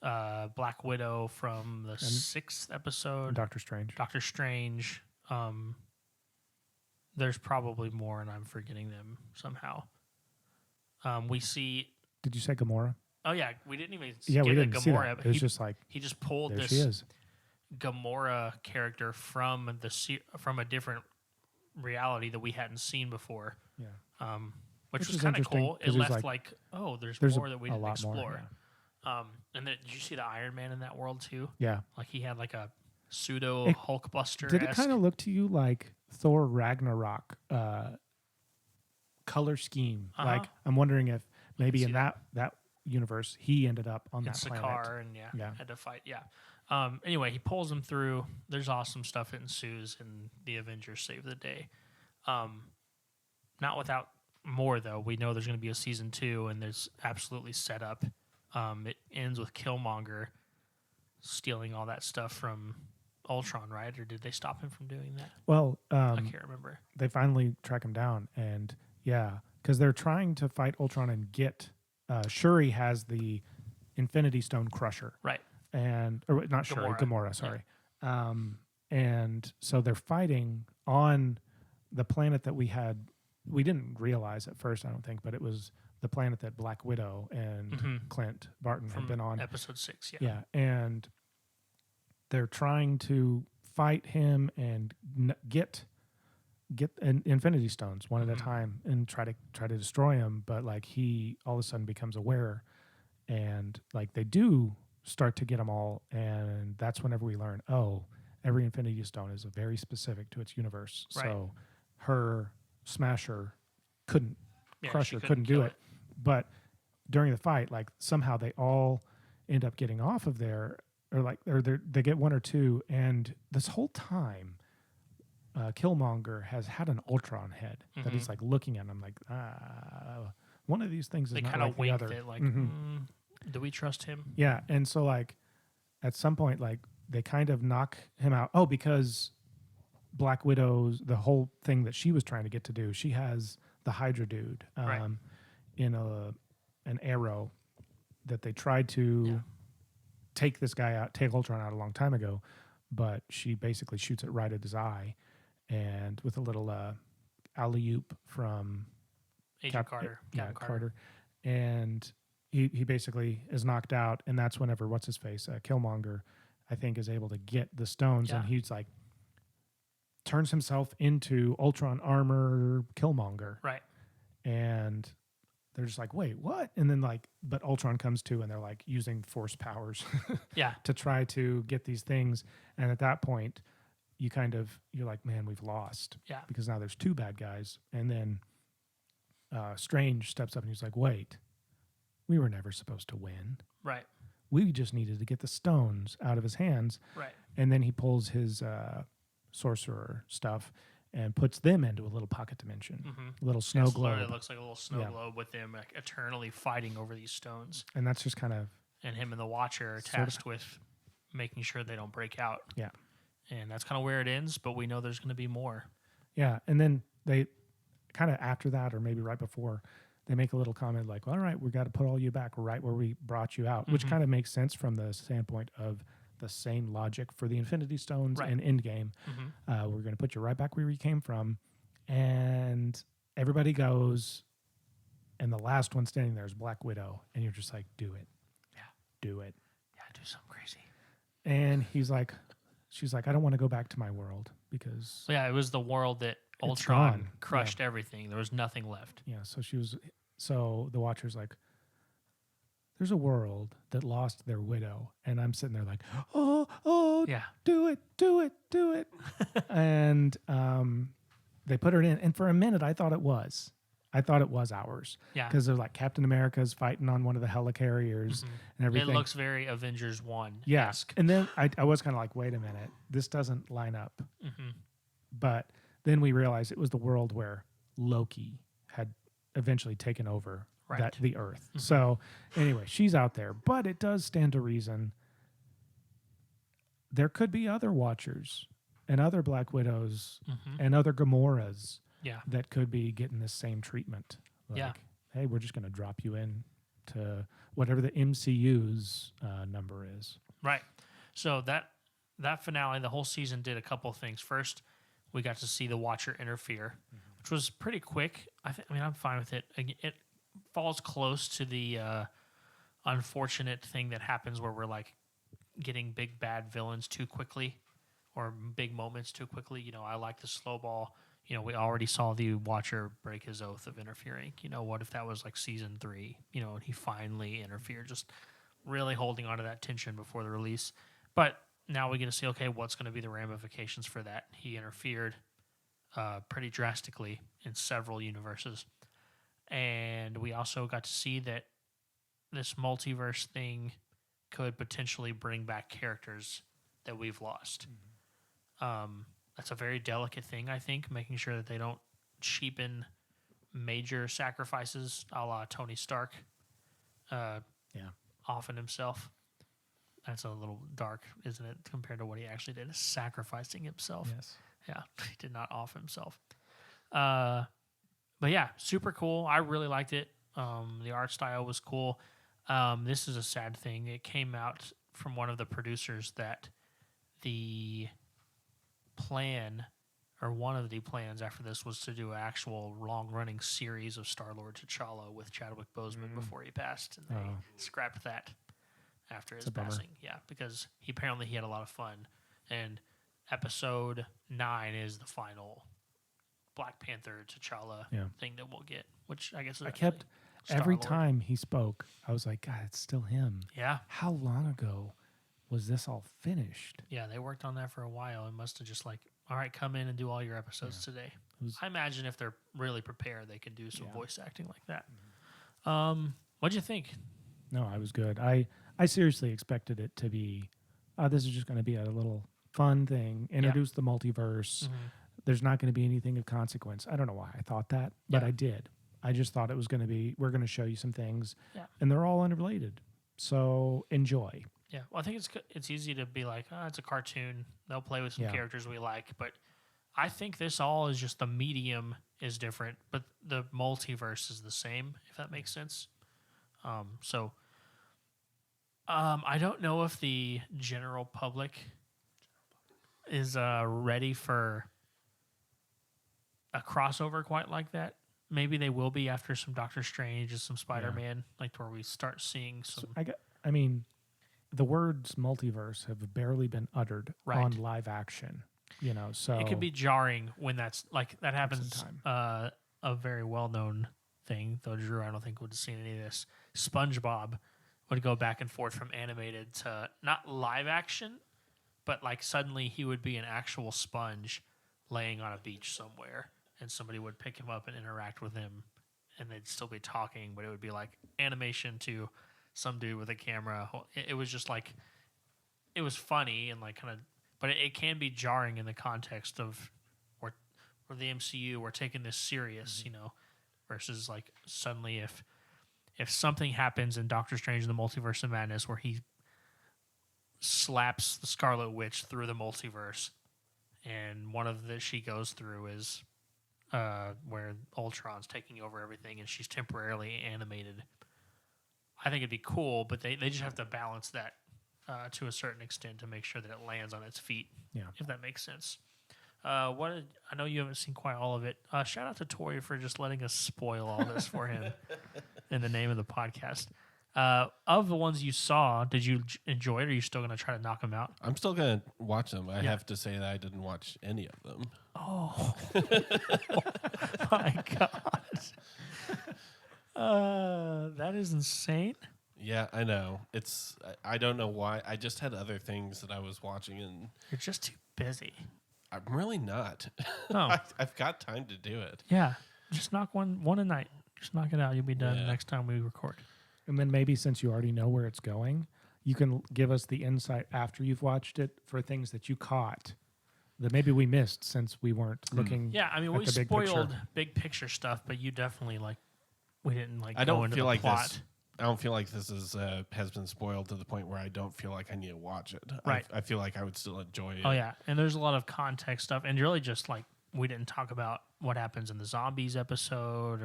Black Widow from the 6th episode. Doctor Strange. Doctor Strange. There's probably more, and I'm forgetting them somehow. We see. Did you say Gamora? Oh yeah, we didn't even. Yeah, we didn't Gamora, see that. It was just like he just pulled there this she is. Gamora character from a different reality that we hadn't seen before. Yeah. Which was is kind of interesting, cool. It 'cause left there's more that we didn't explore. More, yeah. And then did you see the Iron Man in that world too? Yeah. Like he had like a pseudo Hulkbuster. Did it kind of look to you like Thor Ragnarok color scheme? Like I'm wondering if maybe in that universe he ended up on that planet. Sakaar and had to fight. Yeah. Anyway, he pulls them through. There's awesome stuff that ensues, and the Avengers save the day. Not without more though. We know there's going to be a season 2, and there's absolutely set up. It ends with Killmonger stealing all that stuff from Ultron, right? Or did they stop him from doing that? Well, I can't remember. They finally track him down, and because they're trying to fight Ultron and get Shuri has the Infinity Stone Crusher, right? Or not Shuri, Gamora, sorry. Yeah. And so they're fighting on the planet that we didn't realize at first, I don't think, but it was the planet that Black Widow and Clint Barton had been on. Episode 6, Yeah, and they're trying to fight him and get Infinity Stones one at a time and try to destroy him, but like he all of a sudden becomes aware, and like they do start to get them all, and that's whenever we learn, every Infinity Stone is very specific to its universe. Right. So her Smasher Crusher couldn't do it. But during the fight, like somehow they all end up getting off of there, or they get one or two, and this whole time Killmonger has had an Ultron head that he's like looking at, and I'm like, one of these things is not like the other. It, like, do we trust him? Yeah, and so like at some point, like they kind of knock him out. Oh, because Black Widow's the whole thing that she was trying to get to do. She has the Hydra dude in an arrow that they tried to take this guy out, take Ultron out a long time ago, but she basically shoots it right at his eye, and with a little alley-oop from Agent Carter. Carter. And he basically is knocked out, and that's whenever what's-his-face, Killmonger, I think, is able to get the stones, and he's like, turns himself into Ultron armor Killmonger. Right. And they're just like, wait, what? And then but Ultron comes to, and they're like using force powers to try to get these things. And at that point, you're like, man, we've lost. Yeah. Because now there's 2 bad guys. And then Strange steps up and he's like, wait, we were never supposed to win. Right. We just needed to get the stones out of his hands. Right. And then he pulls his sorcerer stuff and puts them into a little pocket dimension, a little snow globe. It looks like a little snow globe with them like eternally fighting over these stones. And that's just kind of... And him and the Watcher are tasked with making sure they don't break out. Yeah. And that's kind of where it ends, but we know there's going to be more. Yeah, and then they kind of after that, or maybe right before, they make a little comment like, all right, we got to put all you back right where we brought you out, which kind of makes sense from the standpoint of the same logic for the Infinity Stones and Endgame. We're going to put you right back where you came from. And everybody goes, and the last one standing there is Black Widow. And you're just like, do it. Yeah. Do it. Yeah, do something crazy. And she's like, I don't want to go back to my world because... Yeah, it was the world that Ultron crushed everything. There was nothing left. Yeah, so the Watcher's like, there's a world that lost their widow, and I'm sitting there like, do it. And they put her in, and for a minute I thought it was ours. Yeah. Because they're like Captain America's fighting on one of the helicarriers and everything. It looks very Avengers 1. Yes. And then I was kind of like, wait a minute, this doesn't line up. But then we realized it was the world where Loki had eventually taken over the Earth. So anyway, she's out there, but it does stand to reason there could be other Watchers and other Black Widows and other Gamoras that could be getting this same treatment. Like, hey, we're just going to drop you in to whatever the MCU's number is. Right. So that finale, the whole season did a couple of things. First, we got to see the Watcher interfere, which was pretty quick. I mean, I'm fine with it. It falls close to the unfortunate thing that happens where we're like getting big bad villains too quickly or big moments too quickly. You know, I like the slow ball. You know, we already saw the Watcher break his oath of interfering. You know, what if that was like season 3, you know, and he finally interfered, just really holding on to that tension before the release. But now we get to see, okay, what's going to be the ramifications for that? He interfered pretty drastically in several universes. And we also got to see that this multiverse thing could potentially bring back characters that we've lost. That's a very delicate thing, I think, making sure that they don't cheapen major sacrifices a la Tony Stark offing himself. That's a little dark, isn't it, compared to what he actually did, sacrificing himself. Yes. Yeah, he did not off himself. But yeah, super cool. I really liked it. The art style was cool. This is a sad thing. It came out from one of the producers that the plan, or one of the plans after this, was to do an actual long-running series of Star-Lord T'Challa with Chadwick Boseman before he passed, and they scrapped that after his passing. Yeah, because he had a lot of fun, and episode 9 is the final Black Panther T'Challa thing that we'll get, which I guess is every time he spoke, I was like, God, it's still him. Yeah. How long ago was this all finished? Yeah, they worked on that for a while and must have just like, all right, come in and do all your episodes today. I imagine if they're really prepared, they can do some voice acting like that. What'd you think? No, I was good. I seriously expected it to be, this is just going to be a little fun thing. Introduce the multiverse. There's not going to be anything of consequence. I don't know why I thought that, but I did. I just thought it was going to be, we're going to show you some things, and they're all unrelated. So enjoy. Yeah, well, I think it's easy to be like, it's a cartoon. They'll play with some characters we like, but I think this all is just the medium is different, but the multiverse is the same, if that makes sense. I don't know if the general public is ready for a crossover quite like that. Maybe they will be after some Doctor Strange and some Spider-Man, like where we start seeing some. I mean, the words multiverse have barely been uttered on live action. You know, so it could be jarring when that happens. A very well-known thing, though Drew, I don't think would have seen any of this. SpongeBob would go back and forth from animated to not live action, but like suddenly he would be an actual sponge laying on a beach somewhere, and somebody would pick him up and interact with him, and they'd still be talking, but it would be like animation to some dude with a camera. It was just like, it was funny and like kind of, but it can be jarring in the context of where the MCU, we're taking this serious, you know, versus like suddenly if something happens in Doctor Strange in the Multiverse of Madness where he slaps the Scarlet Witch through the multiverse, and one of the she goes through is where Ultron's taking over everything and she's temporarily animated. I think it'd be cool, but they just have to balance that to a certain extent to make sure that it lands on its feet, if that makes sense. I know you haven't seen quite all of it. Shout out to Tori for just letting us spoil all this for him in the name of the podcast. Of the ones you saw, did you enjoy it, or are you still going to try to knock them out? I'm still going to watch them. I have to say that I didn't watch any of them. Oh, my God. That is insane. Yeah, I know. I don't know why. I just had other things that I was watching, and you're just too busy. I'm really not. Oh. I've got time to do it. Yeah. Just knock one a night. Just knock it out. You'll be done next time we record. And then maybe since you already know where it's going, you can give us the insight after you've watched it for things that you caught that maybe we missed since we weren't looking. Yeah, I mean, we spoiled big picture stuff, but you definitely like we didn't like I go don't into feel the like plot. this. I don't feel like this is has been spoiled to the point where I don't feel like I need to watch it. Right. I feel like I would still enjoy it. Oh yeah, and there's a lot of context stuff, and really just like we didn't talk about what happens in the zombies episode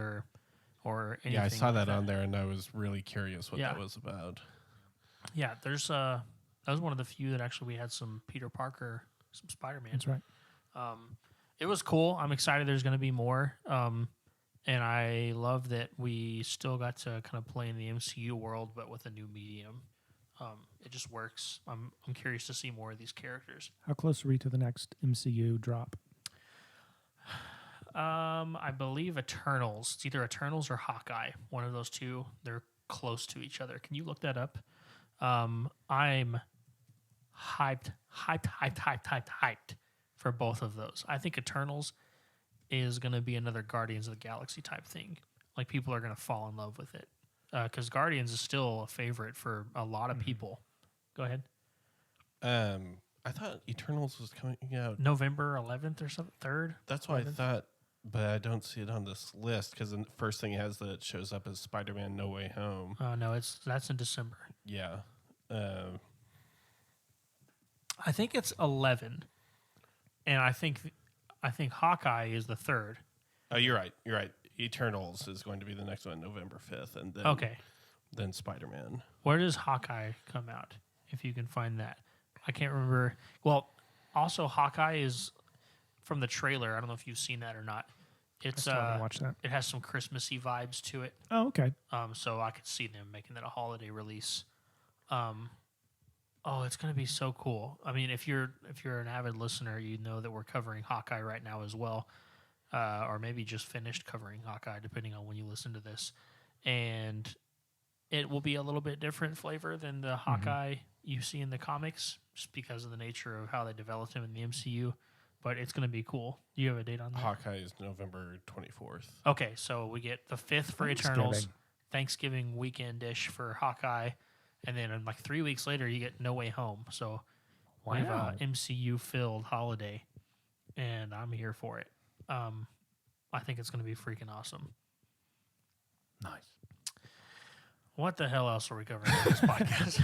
or anything. Yeah, I saw like that on there, and I was really curious what Yeah. that was about. Yeah, there's that was one of the few that actually we had some Peter Parker, some Spider-Man. That's right. It was cool. I'm excited. There's going to be more. And I love that we still got to kind of play in the MCU world, but with a new medium. It just works. I'm curious to see more of these characters. How close are we to the next MCU drop? I believe Eternals. It's either Eternals or Hawkeye. One of those two. They're close to each other. Can you look that up? I'm hyped for both of those. I think Eternals is going to be another Guardians of the Galaxy type thing. Like people are going to fall in love with it because Guardians is still a favorite for a lot of people. Go ahead. I thought Eternals was coming out November 11th or something, 3rd. That's what 11th? I thought, but I don't see it on this list because the first thing it has that shows up is Spider-Man: No Way Home. Oh no, that's in December. Yeah. I think it's 11, and I think Hawkeye is the 3rd. Oh, you're right. You're right. Eternals is going to be the next one, November 5th, and then then Spider-Man. Where does Hawkeye come out? If you can find that, I can't remember. Well, also Hawkeye is from the trailer. I don't know if you've seen that or not. It's I still haven't watched that. It has some Christmassy vibes to it. Oh, okay. So I could see them making that a holiday release. It's going to be so cool. I mean, if you're an avid listener, you know that we're covering Hawkeye right now as well, or maybe just finished covering Hawkeye, depending on when you listen to this. And it will be a little bit different flavor than the Hawkeye you see in the comics, just because of the nature of how they developed him in the MCU. But it's going to be cool. Do you have a date on that? Hawkeye is November 24th. Okay, so we get the 5th for Eternals, Thanksgiving weekend-ish for Hawkeye, and then like 3 weeks later, you get No Way Home. So we have a MCU-filled holiday, and I'm here for it. I think it's going to be freaking awesome. Nice. What the hell else are we covering in this podcast?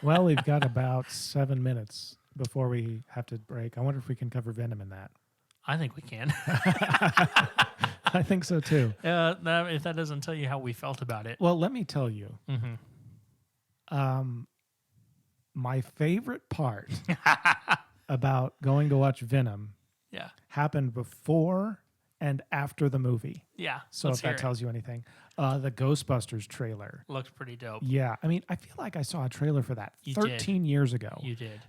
Well, we've got about 7 minutes before we have to break. I wonder if we can cover Venom in that. I think we can. I think so too. If that doesn't tell you how we felt about it. Well, let me tell you. My favorite part about going to watch Venom happened before and after the movie. Yeah. So if that tells you anything. The Ghostbusters trailer. Looks pretty dope. Yeah. I mean, I feel like I saw a trailer for that 13 years ago. You did.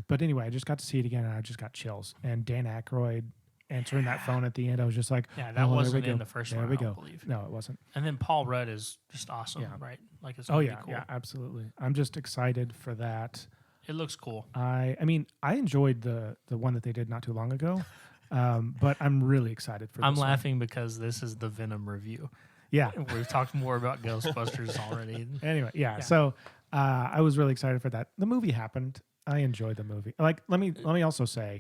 But anyway, I just got to see it again and I just got chills. And Dan Aykroyd answering that phone at the end, I was just like, yeah, that wasn't in the first one, I don't believe. No, it wasn't. And then Paul Rudd is just awesome, right? Like it's gonna be cool. Yeah, absolutely. I'm just excited for that. It looks cool. I mean, I enjoyed the one that they did not too long ago, but I'm really excited for this. I'm laughing because this is the Venom review. Yeah. We've talked more about Ghostbusters already. Anyway, so I was really excited for that. The movie happened. I enjoyed the movie. Like, let me also say,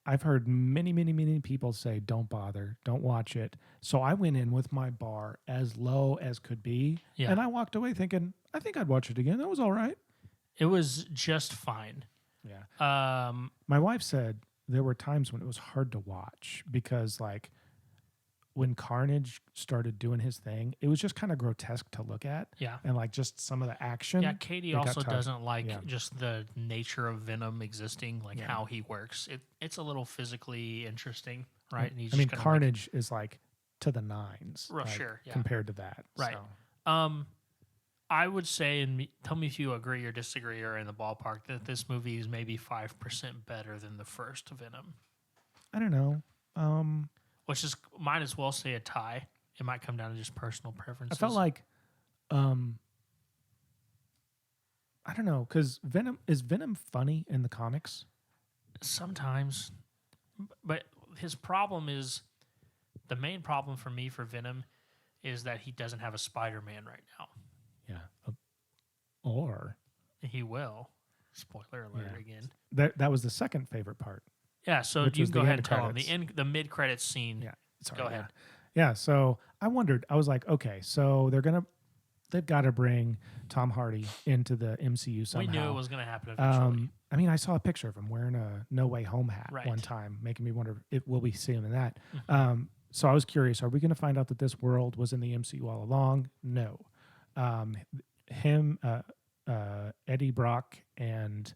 I've heard many, many, many people say, don't bother, don't watch it. So I went in with my bar as low as could be. Yeah. And I walked away thinking, I think I'd watch it again. That was all right. It was just fine. Yeah. My wife said there were times when it was hard to watch because, like, when Carnage started doing his thing, it was just kind of grotesque to look at. Yeah. And like just some of the action. Yeah, Katie also doesn't like just the nature of Venom existing, like how he works. It's a little physically interesting, right? And he's Carnage is like to the nines. Sure. Yeah. Compared to that. Right. So. I would say, and tell me if you agree or disagree or in the ballpark, that this movie is maybe 5% better than the first Venom. I don't know. Which is might as well say a tie. It might come down to just personal preferences. I felt like, I don't know, because is Venom funny in the comics? Sometimes, but his problem is the main problem for me for Venom is that he doesn't have a Spider-Man right now. Yeah, or he will. Spoiler alert again. That was the second favorite part. Yeah, so you can go ahead and tell him the mid-credits scene. Yeah, go ahead. Yeah. So I wondered. I was like, okay, so they've got to bring Tom Hardy into the MCU somehow. We knew it was going to happen eventually. I mean, I saw a picture of him wearing a No Way Home hat Right. one time, making me wonder if will we see him in that. Mm-hmm. So I was curious: are we going to find out that this world was in the MCU all along? No. Him, Eddie Brock, and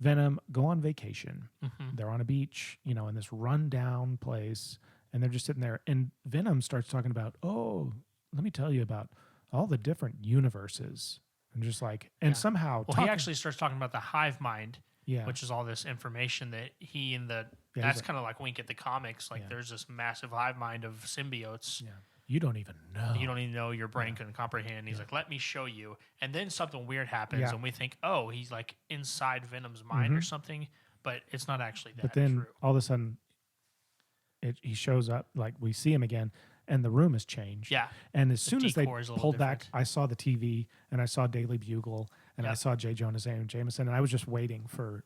Venom go on vacation. Mm-hmm. They're on a beach, in this rundown place, and they're just sitting there. And Venom starts talking about, "Oh, let me tell you about all the different universes," and just like, and somehow, he actually starts talking about the hive mind, which is all this information that he and that's kind of like Wink at the comics. Like, there's this massive hive mind of symbiotes. Yeah. You don't even know. You don't even know, your brain couldn't comprehend. And he's like, let me show you. And then something weird happens, and we think, oh, he's like inside Venom's mind or something, but it's not actually that. But then true. all of a sudden, he shows up, like we see him again, and the room has changed. Yeah. And as soon as they pulled back, different. I saw the TV, and I saw Daily Bugle, and I saw J. Jonah Jameson, and I was just waiting for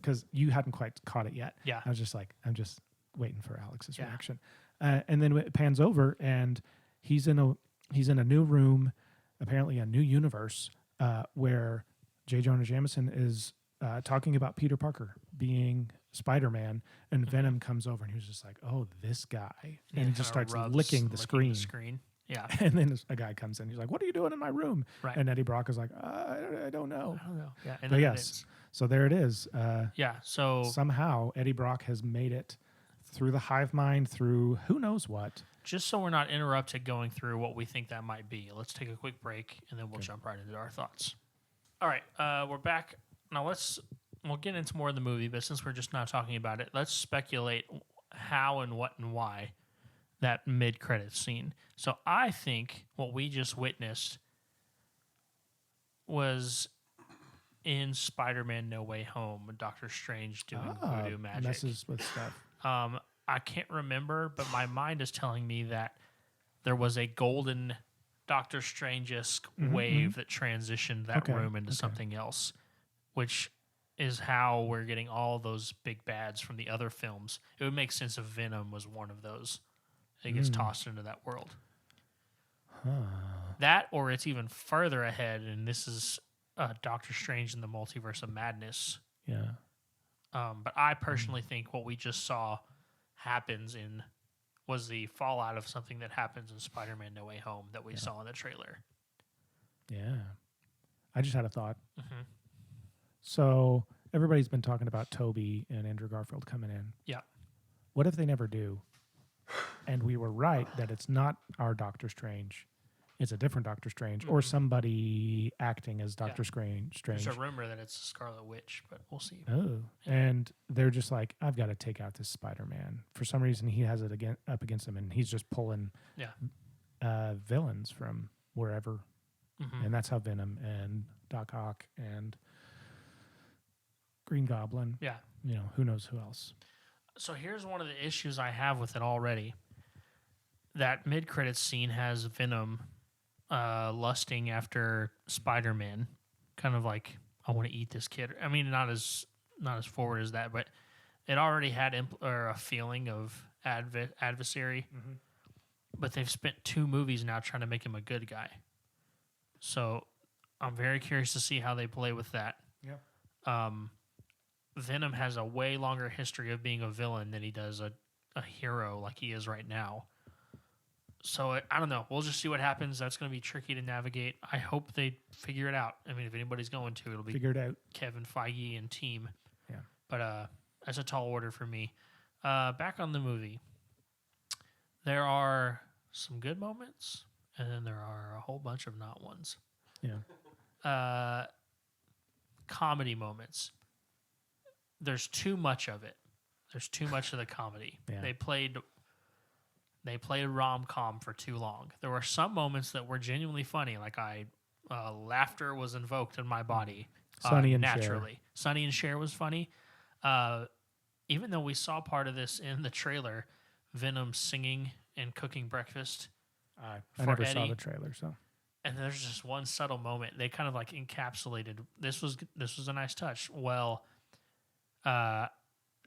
because you hadn't quite caught it yet. Yeah. I was just like, I'm just waiting for Alex's reaction. And then it pans over, and he's in a new room, apparently a new universe, where J. Jonah Jameson is talking about Peter Parker being Spider-Man, and Venom comes over, and he's just like, "Oh, this guy," and he just starts licking the screen. Yeah. And then a guy comes in, he's like, "What are you doing in my room?" Right. And Eddie Brock is like, "I don't know." Yeah. And but yes, so there it is. So somehow Eddie Brock has made it through the hive mind, through who knows what. Just so we're not interrupted going through what we think that might be, let's take a quick break, and then we'll jump right into our thoughts. All right, we're back. Now we'll get into more of the movie, but since we're just not talking about it, let's speculate how and what and why that mid-credits scene. So I think what we just witnessed was in Spider-Man No Way Home, Doctor Strange doing voodoo magic. Messes with stuff. I can't remember, but my mind is telling me that there was a golden Doctor Strange-esque wave that transitioned that room into something else, which is how we're getting all those big bads from the other films. It would make sense if Venom was one of those that gets tossed into that world. That, or it's even further ahead, and this is Doctor Strange in the Multiverse of Madness. Yeah. But I personally think what we just saw was the fallout of something that happens in Spider-Man No Way Home that we saw in the trailer. Yeah. I just had a thought. Mm-hmm. So everybody's been talking about Toby and Andrew Garfield coming in. Yeah. What if they never do? And we were right that it's not our Doctor Strange. It's a different Doctor Strange or somebody acting as Doctor Strange. There's a rumor that it's a Scarlet Witch, but we'll see. Oh. Yeah. And they're just like, I've got to take out this Spider-Man. For some reason, he has it up against him, and he's just pulling villains from wherever. Mm-hmm. And that's how Venom and Doc Ock and Green Goblin. Yeah. Who knows who else. So here's one of the issues I have with it already. That mid-credits scene has Venom lusting after Spider-Man, kind of like, I want to eat this kid. I mean, not as forward as that, but it already had a feeling of adversary. Mm-hmm. But they've spent 2 movies now trying to make him a good guy. So I'm very curious to see how they play with that. Yeah. Venom has a way longer history of being a villain than he does a hero like he is right now. So I don't know. We'll just see what happens. That's going to be tricky to navigate. I hope they figure it out. I mean, if anybody's going to, it'll be figure it out. Kevin Feige and team. Yeah. But that's a tall order for me. Back on the movie. There are some good moments, and then there are a whole bunch of not ones. Yeah. Comedy moments. There's too much of it. There's too much of the comedy. Yeah. They played rom-com for too long. There were some moments that were genuinely funny, like laughter was invoked in my body Sonny and naturally. Cher. Sonny and Cher was funny. Even though we saw part of this in the trailer, Venom singing and cooking breakfast. I never saw the trailer, so. And there's just one subtle moment. They kind of like encapsulated. This was a nice touch. Well,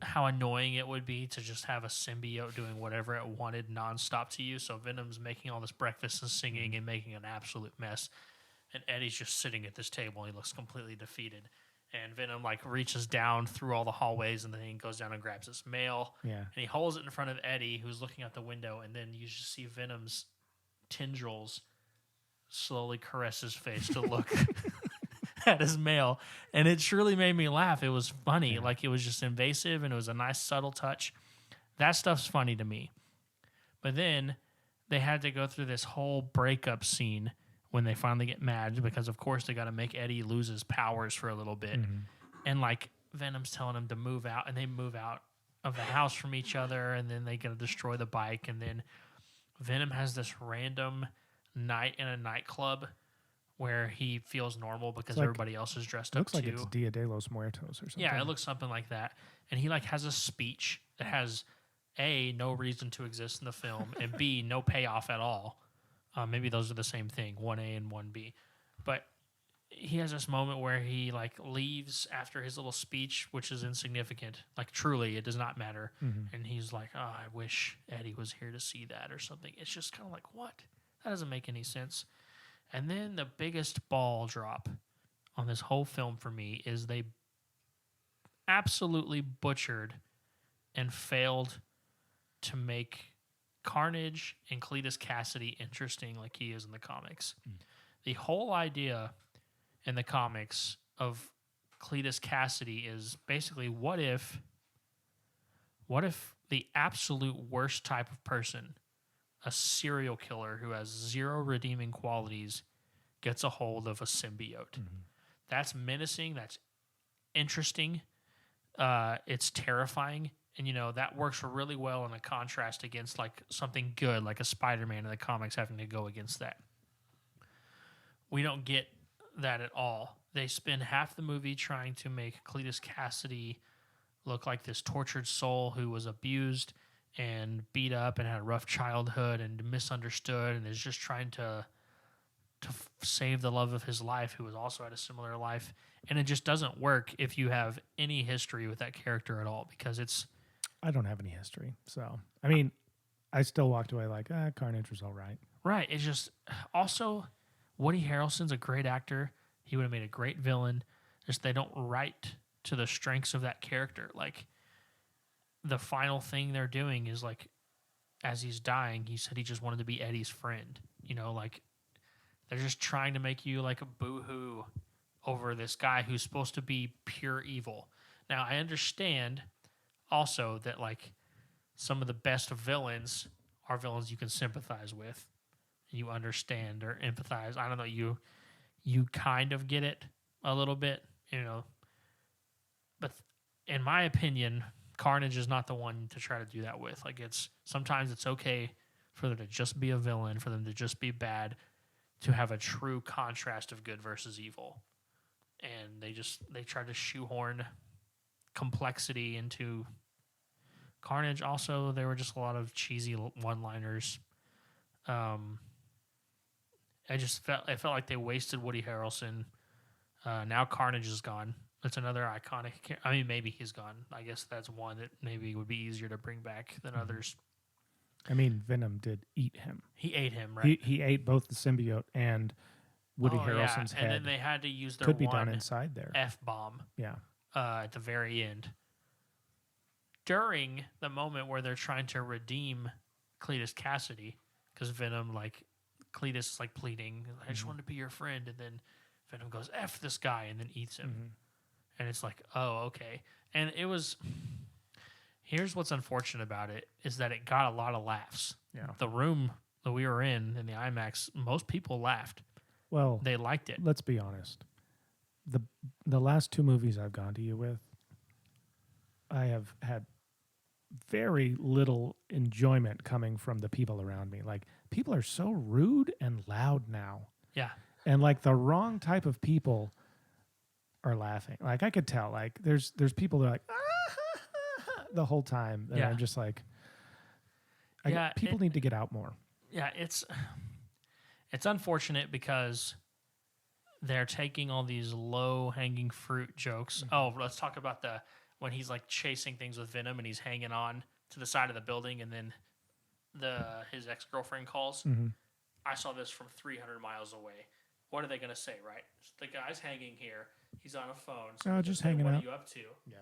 how annoying it would be to just have a symbiote doing whatever it wanted nonstop to you. So Venom's making all this breakfast and singing and making an absolute mess. And Eddie's just sitting at this table and he looks completely defeated. And Venom like reaches down through all the hallways and then he goes down and grabs his mail. Yeah. And he holds it in front of Eddie, who's looking out the window. And then you just see Venom's tendrils slowly caress his face to look at his mail. And it surely made me laugh. It was funny. Like it was just invasive and it was a nice subtle touch. That stuff's funny to me. But then they had to go through this whole breakup scene when they finally get mad because, of course, they got to make Eddie lose his powers for a little bit. Mm-hmm. And, like, Venom's telling him to move out, and they move out of the house from each other, and then they got to destroy the bike. And then Venom has this random night in a nightclub where he feels normal because like, everybody else is dressed up, too. Looks like it's Dia de los Muertos or something. Yeah, it looks something like that. And he, like, has a speech that has, A, no reason to exist in the film, and B, no payoff at all. Maybe those are the same thing, 1A and 1B. But he has this moment where he like leaves after his little speech, which is insignificant. Like truly, it does not matter. Mm-hmm. And he's like, "Oh, I wish Eddie was here to see that," or something. It's just kind of like, what? That doesn't make any sense. And then the biggest ball drop on this whole film for me is they absolutely butchered and failed to make Carnage and Cletus Cassidy interesting like he is in the comics. The whole idea in the comics of Cletus Cassidy is basically what if the absolute worst type of person, a serial killer who has zero redeeming qualities, gets a hold of a symbiote. Mm-hmm. That's menacing, that's interesting, it's terrifying. And, you know, that works really well in a contrast against, like, something good, like a Spider-Man in the comics having to go against that. We don't get that at all. They spend half the movie trying to make Cletus Cassidy look like this tortured soul who was abused and beat up and had a rough childhood and misunderstood and is just trying to save the love of his life, who has also had a similar life. And it just doesn't work if you have any history with that character at all because it's... I don't have any history, so I mean, I still walked away like, Carnage was all right. Right. It's just also Woody Harrelson's a great actor. He would have made a great villain. Just they don't write to the strengths of that character. Like the final thing they're doing is like, as he's dying, he said he just wanted to be Eddie's friend. You know, like they're just trying to make you like a boo-hoo over this guy who's supposed to be pure evil. Now I understand. Also, that like some of the best villains are villains you can sympathize with, you understand or empathize. I don't know, you kind of get it a little bit, you know. But in my opinion, Carnage is not the one to try to do that with. Like sometimes it's okay for them to just be a villain, for them to just be bad, to have a true contrast of good versus evil. And they try to shoehorn complexity into Carnage. Also, there were just a lot of cheesy one-liners. I felt like they wasted Woody Harrelson. Now Carnage is gone. That's another iconic. I mean, maybe he's gone. I guess that's one that maybe would be easier to bring back than others. I mean, Venom did eat him. He ate him, right? He ate both the symbiote and Woody Harrelson's head. And then they had to use their could be done inside there. F-bomb. Yeah. At the very end. During the moment where they're trying to redeem Cletus Cassidy, because Venom, like, Cletus is like pleading, I just want to be your friend, and then Venom goes, F this guy, and then eats him. Mm-hmm. And it's like, oh, okay. And it was, here's what's unfortunate about it, is that it got a lot of laughs. Yeah. The room that we were in the IMAX, most people laughed. Well, they liked it. Let's be honest. The last two movies I've gone to you with, I have had very little enjoyment coming from the people around me. Like, people are so rude and loud now. Yeah. And like the wrong type of people are laughing. Like I could tell, like there's people that are like the whole time. And I'm just like, people need to get out more. Yeah. It's unfortunate because they're taking all these low hanging fruit jokes. Mm-hmm. Oh, let's talk about when he's like chasing things with Venom and he's hanging on to the side of the building, and then his ex-girlfriend calls. Mm-hmm. I saw this from 300 miles away. What are they going to say, right? The guy's hanging here. He's on a phone. So just hanging what out. What are you up to? Yeah.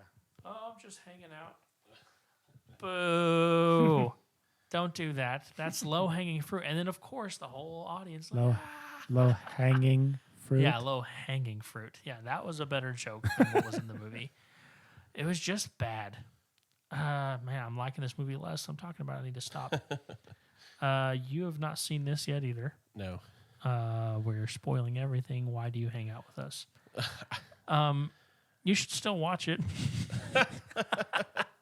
Oh, I'm just hanging out. Boo. Don't do that. That's low-hanging fruit. And then, of course, the whole audience. Low-hanging fruit? Yeah, low-hanging fruit. Yeah, that was a better joke than what was in the movie. It was just bad. Man, I'm liking this movie less. I'm talking about it. I need to stop. You have not seen this yet either. No. We're spoiling everything. Why do you hang out with us? You should still watch it.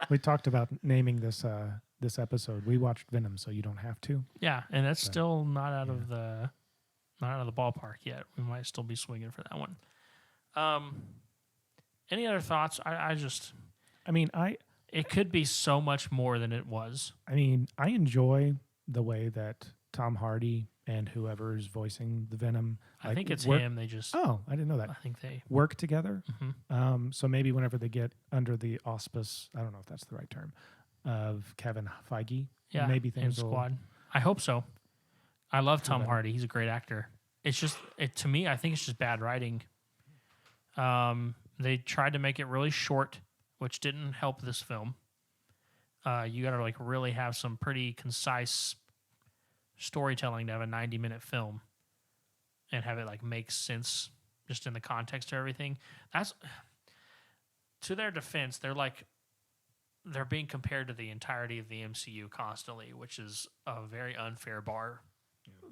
We talked about naming this this episode. We watched Venom, so you don't have to. Yeah, and that's still not out of the ballpark yet. We might still be swinging for that one. Any other thoughts? It could be so much more than it was. I mean, I enjoy the way that Tom Hardy and whoever is voicing the Venom. I think it's him. They just. Oh, I didn't know that. I think they work together. Mm-hmm. So maybe whenever they get under the auspice, I don't know if that's the right term, of Kevin Feige, maybe things will. Squad. I hope so. I love Tom Hardy. He's a great actor. It's just to me, I think it's just bad writing. They tried to make it really short, which didn't help this film. You got to like really have some pretty concise storytelling to have a 90-minute film and have it like make sense just in the context of everything. That's to their defense, they're being compared to the entirety of the MCU constantly, which is a very unfair bar,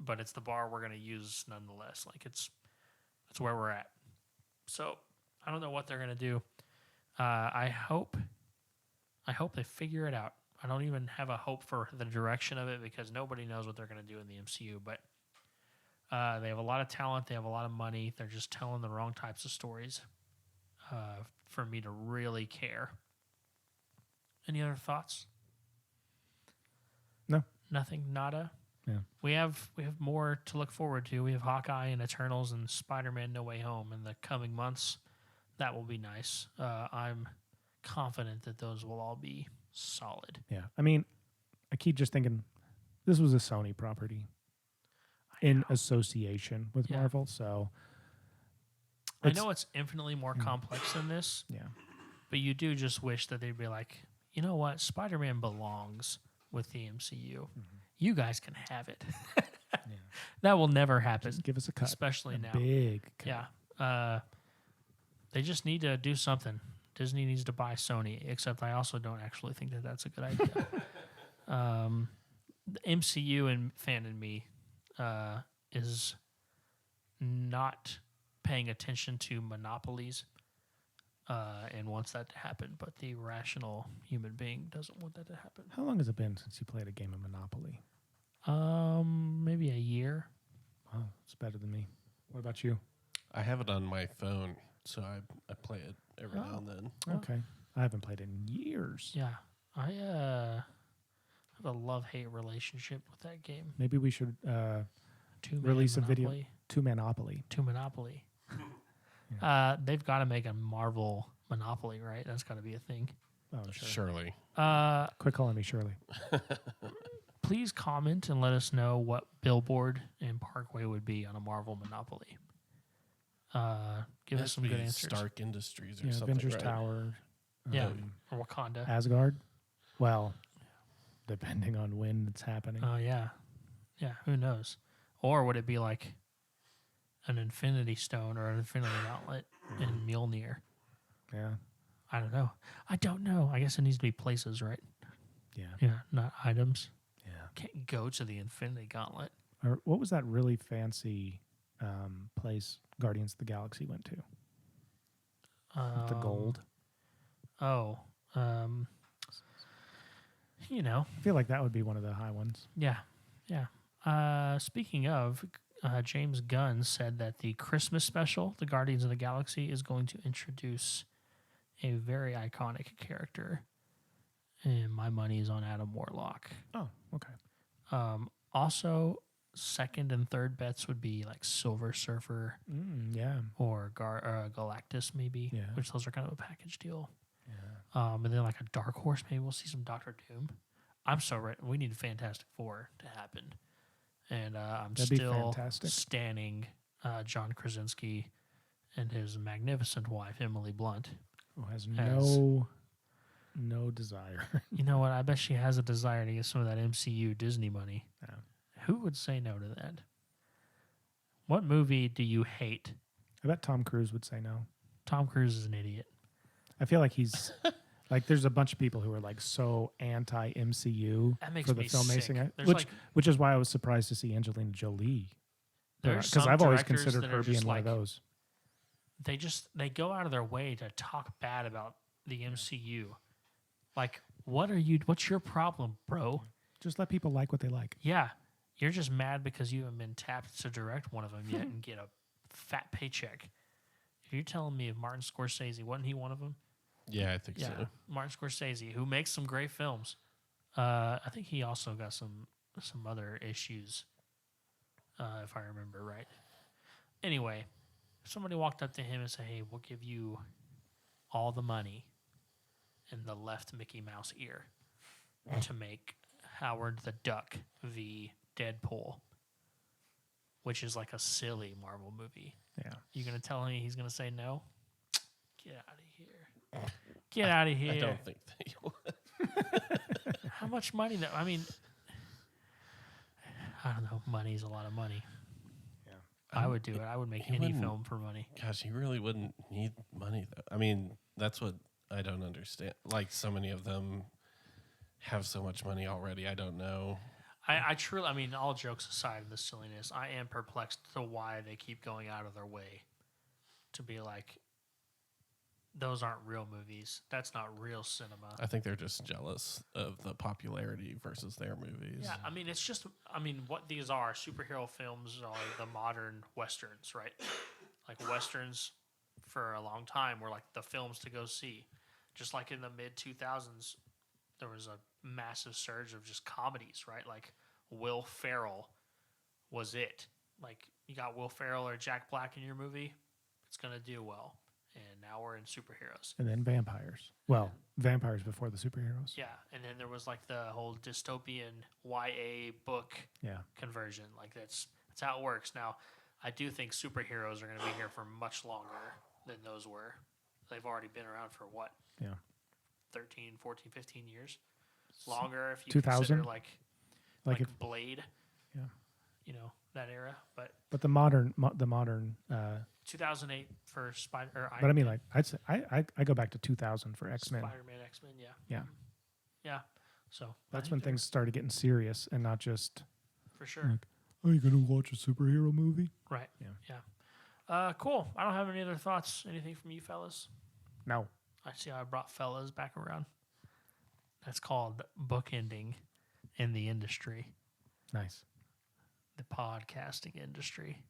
but it's the bar we're going to use nonetheless. Like that's where we're at. So I don't know what they're going to do. I hope they figure it out. I don't even have a hope for the direction of it because nobody knows what they're going to do in the MCU. But they have a lot of talent. They have a lot of money. They're just telling the wrong types of stories for me to really care. Any other thoughts? No. Nothing? Nada? Yeah. We have more to look forward to. We have Hawkeye and Eternals and Spider-Man No Way Home in the coming months. That will be nice. I'm confident that those will all be solid. Yeah. I mean, I keep just thinking this was a Sony property in association with Marvel, so I know it's infinitely more complex than this. Yeah. But you do just wish that they'd be like, you know what? Spider-Man belongs with the MCU. Mm-hmm. You guys can have it. That will never happen. Just give us a cut. Especially now. Big cut. Yeah. They just need to do something. Disney needs to buy Sony, except I also don't actually think that that's a good idea. The MCU and fan in me is not paying attention to monopolies and wants that to happen, but the rational human being doesn't want that to happen. How long has it been since you played a game of Monopoly? Maybe a year. Wow, it's better than me. What about you? I have it on my phone, so I play it every now and then. Okay. I haven't played it in years. Yeah. I have a love-hate relationship with that game. Maybe we should release a video to Monopoly. To Monopoly. Yeah. They've got to make a Marvel Monopoly, right? That's got to be a thing. Oh, sure. Surely. Quit calling me Shirley. Please comment and let us know what Billboard and Parkway would be on a Marvel Monopoly. Give us some good answers. Stark Industries or something. Avengers right? Tower. Or Wakanda. Asgard. Well, depending on when it's happening. Oh, yeah. Yeah, who knows? Or would it be like an Infinity Stone or an Infinity Gauntlet in Mjolnir? Yeah. I don't know. I don't know. I guess it needs to be places, right? Yeah. Yeah, not items. Yeah. Can't go to the Infinity Gauntlet. Or what was that really fancy place Guardians of the Galaxy went to? The gold. Oh. I feel like that would be one of the high ones. Yeah. Yeah. Speaking of, James Gunn said that the Christmas special, the Guardians of the Galaxy, is going to introduce a very iconic character. And my money is on Adam Warlock. Oh, okay. Also, second and third bets would be like Silver Surfer Yeah. or Galactus maybe, Yeah. which those are kind of a package deal. Yeah. And then like a Dark Horse, maybe we'll see some Doctor Doom. I'm so ready. We need Fantastic Four to happen. And I'm That'd be still fantastic. standing John Krasinski and his magnificent wife, Emily Blunt. Who has no desire. You know what? I bet she has a desire to get some of that MCU Disney money. Yeah. Who would say no to that? What movie do you hate? I bet Tom Cruise would say no. Tom Cruise is an idiot. I feel like he's like there's a bunch of people who are like so anti MCU That makes for the me filmmaking, sick. which is why I was surprised to see Angelina Jolie. There's Because some I've always directors considered that her are being just one of like- those. They go out of their way to talk bad about the MCU. Like, what's your problem, bro? Just let people like what they like. Yeah, you're just mad because you haven't been tapped to direct one of them yet and get a fat paycheck. If you're telling me if Martin Scorsese, wasn't he one of them? Yeah, I think so. Martin Scorsese, who makes some great films. I think he also got some other issues, if I remember right. Anyway, if somebody walked up to him and said, "Hey, we'll give you all the money and the left Mickey Mouse ear to make Howard the Duck v. Deadpool," which is like a silly Marvel movie. Yeah. You gonna tell him he's gonna say no? Get out of here! Get out of here! I don't think they would. How much money? I mean, I don't know. Money's a lot of money. Yeah. I would do it. I would make he any wouldn't- film for money. Gosh, he really wouldn't need money, though. I mean, that's what I don't understand. Like, so many of them have so much money already. I don't know. I truly, I mean, all jokes aside of the silliness, I am perplexed to why they keep going out of their way to be like, those aren't real movies. That's not real cinema. I think they're just jealous of the popularity versus their movies. Yeah, I mean, it's just, what these are, superhero films are the modern Westerns, right? Like, Westerns for a long time were like the films to go see. Just like in the mid-2000s, there was a massive surge of just comedies, right? Like, Will Ferrell was it. Like, you got Will Ferrell or Jack Black in your movie, it's going to do well. And now we're in superheroes. And then vampires. Well, vampires before the superheroes. Yeah, and then there was like the whole dystopian YA book Yeah. conversion. Like that's how it works. Now, I do think superheroes are going to be here for much longer than those were. They've already been around for what? Yeah. 13, 14, 15 years? Longer if you 2000? consider like Like if, Blade. Yeah. You know, that era. but the modern 2008 for Spider or but I mean like I'd say I go back to 2000 for X-Men. Spider-Man, X-Men, yeah. Yeah. Yeah. So I That's think when they're- things started getting serious and not just for sure. like, are you going to watch a superhero movie? Right. Yeah. Yeah. Cool. I don't have any other thoughts. Anything from you fellas? No. I see how I brought fellas back around. That's called bookending in the industry, Nice. the podcasting industry.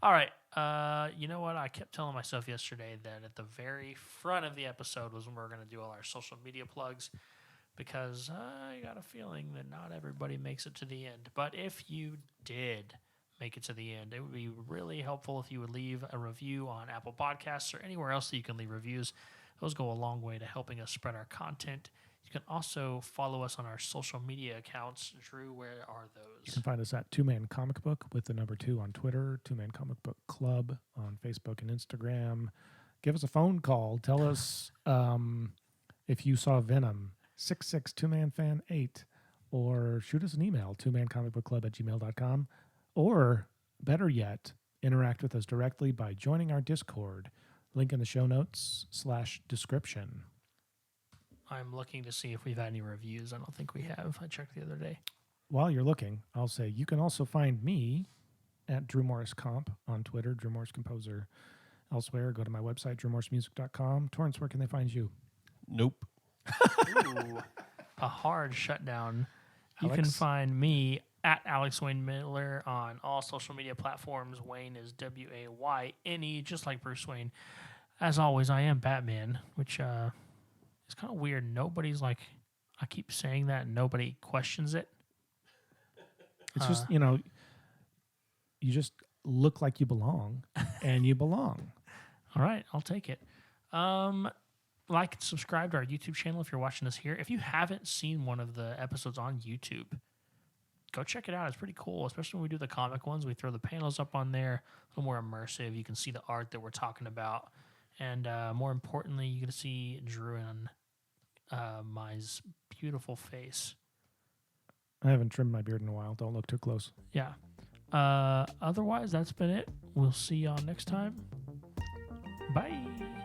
All right. You know what? I kept telling myself yesterday that at the very front of the episode was when we were going to do all our social media plugs because I got a feeling that not everybody makes it to the end. But if you did make it to the end, it would be really helpful if you would leave a review on Apple Podcasts or anywhere else that you can leave reviews. Those go a long way to helping us spread our content. You can also follow us on our social media accounts. Drew, where are You those? can find us at 2-Man Comic Book with the number 2 on Twitter, 2-Man Comic Book Club on Facebook and Instagram. Give us a phone call. Tell us if you saw Venom, 662manfan8, or shoot us an email, 2mancomicbookclub@gmail.com, or better yet, interact with us directly by joining our Discord. Link in the show notes /description. I'm looking to see if we've had any reviews. I don't think we have. I checked the other day. While you're looking, I'll say you can also find me at Drew Morris Comp on Twitter, Drew Morris Composer. Elsewhere, go to my website, drewmorrismusic.com. Torrance, where can they find you? Nope. Ooh, a hard shutdown. You can Alex? find me at Alex Wayne Miller on all social media platforms. Wayne is WAYNE, just like Bruce Wayne. As always, I am Batman, which is kind of weird. Nobody's like, I keep saying that and nobody questions it. It's just, you just look like you belong, and you belong. All right, I'll take it. like and subscribe to our YouTube channel if you're watching us here. If you haven't seen one of the episodes on YouTube, go check it out. It's pretty cool, especially when we do the comic ones. We throw the panels up on there, a little more immersive. You can see the art that we're talking about. And more importantly, you get to see Drew and Mai's beautiful face. I haven't trimmed my beard in a while. Don't look too close. Yeah. Otherwise, that's been it. We'll see y'all next time. Bye.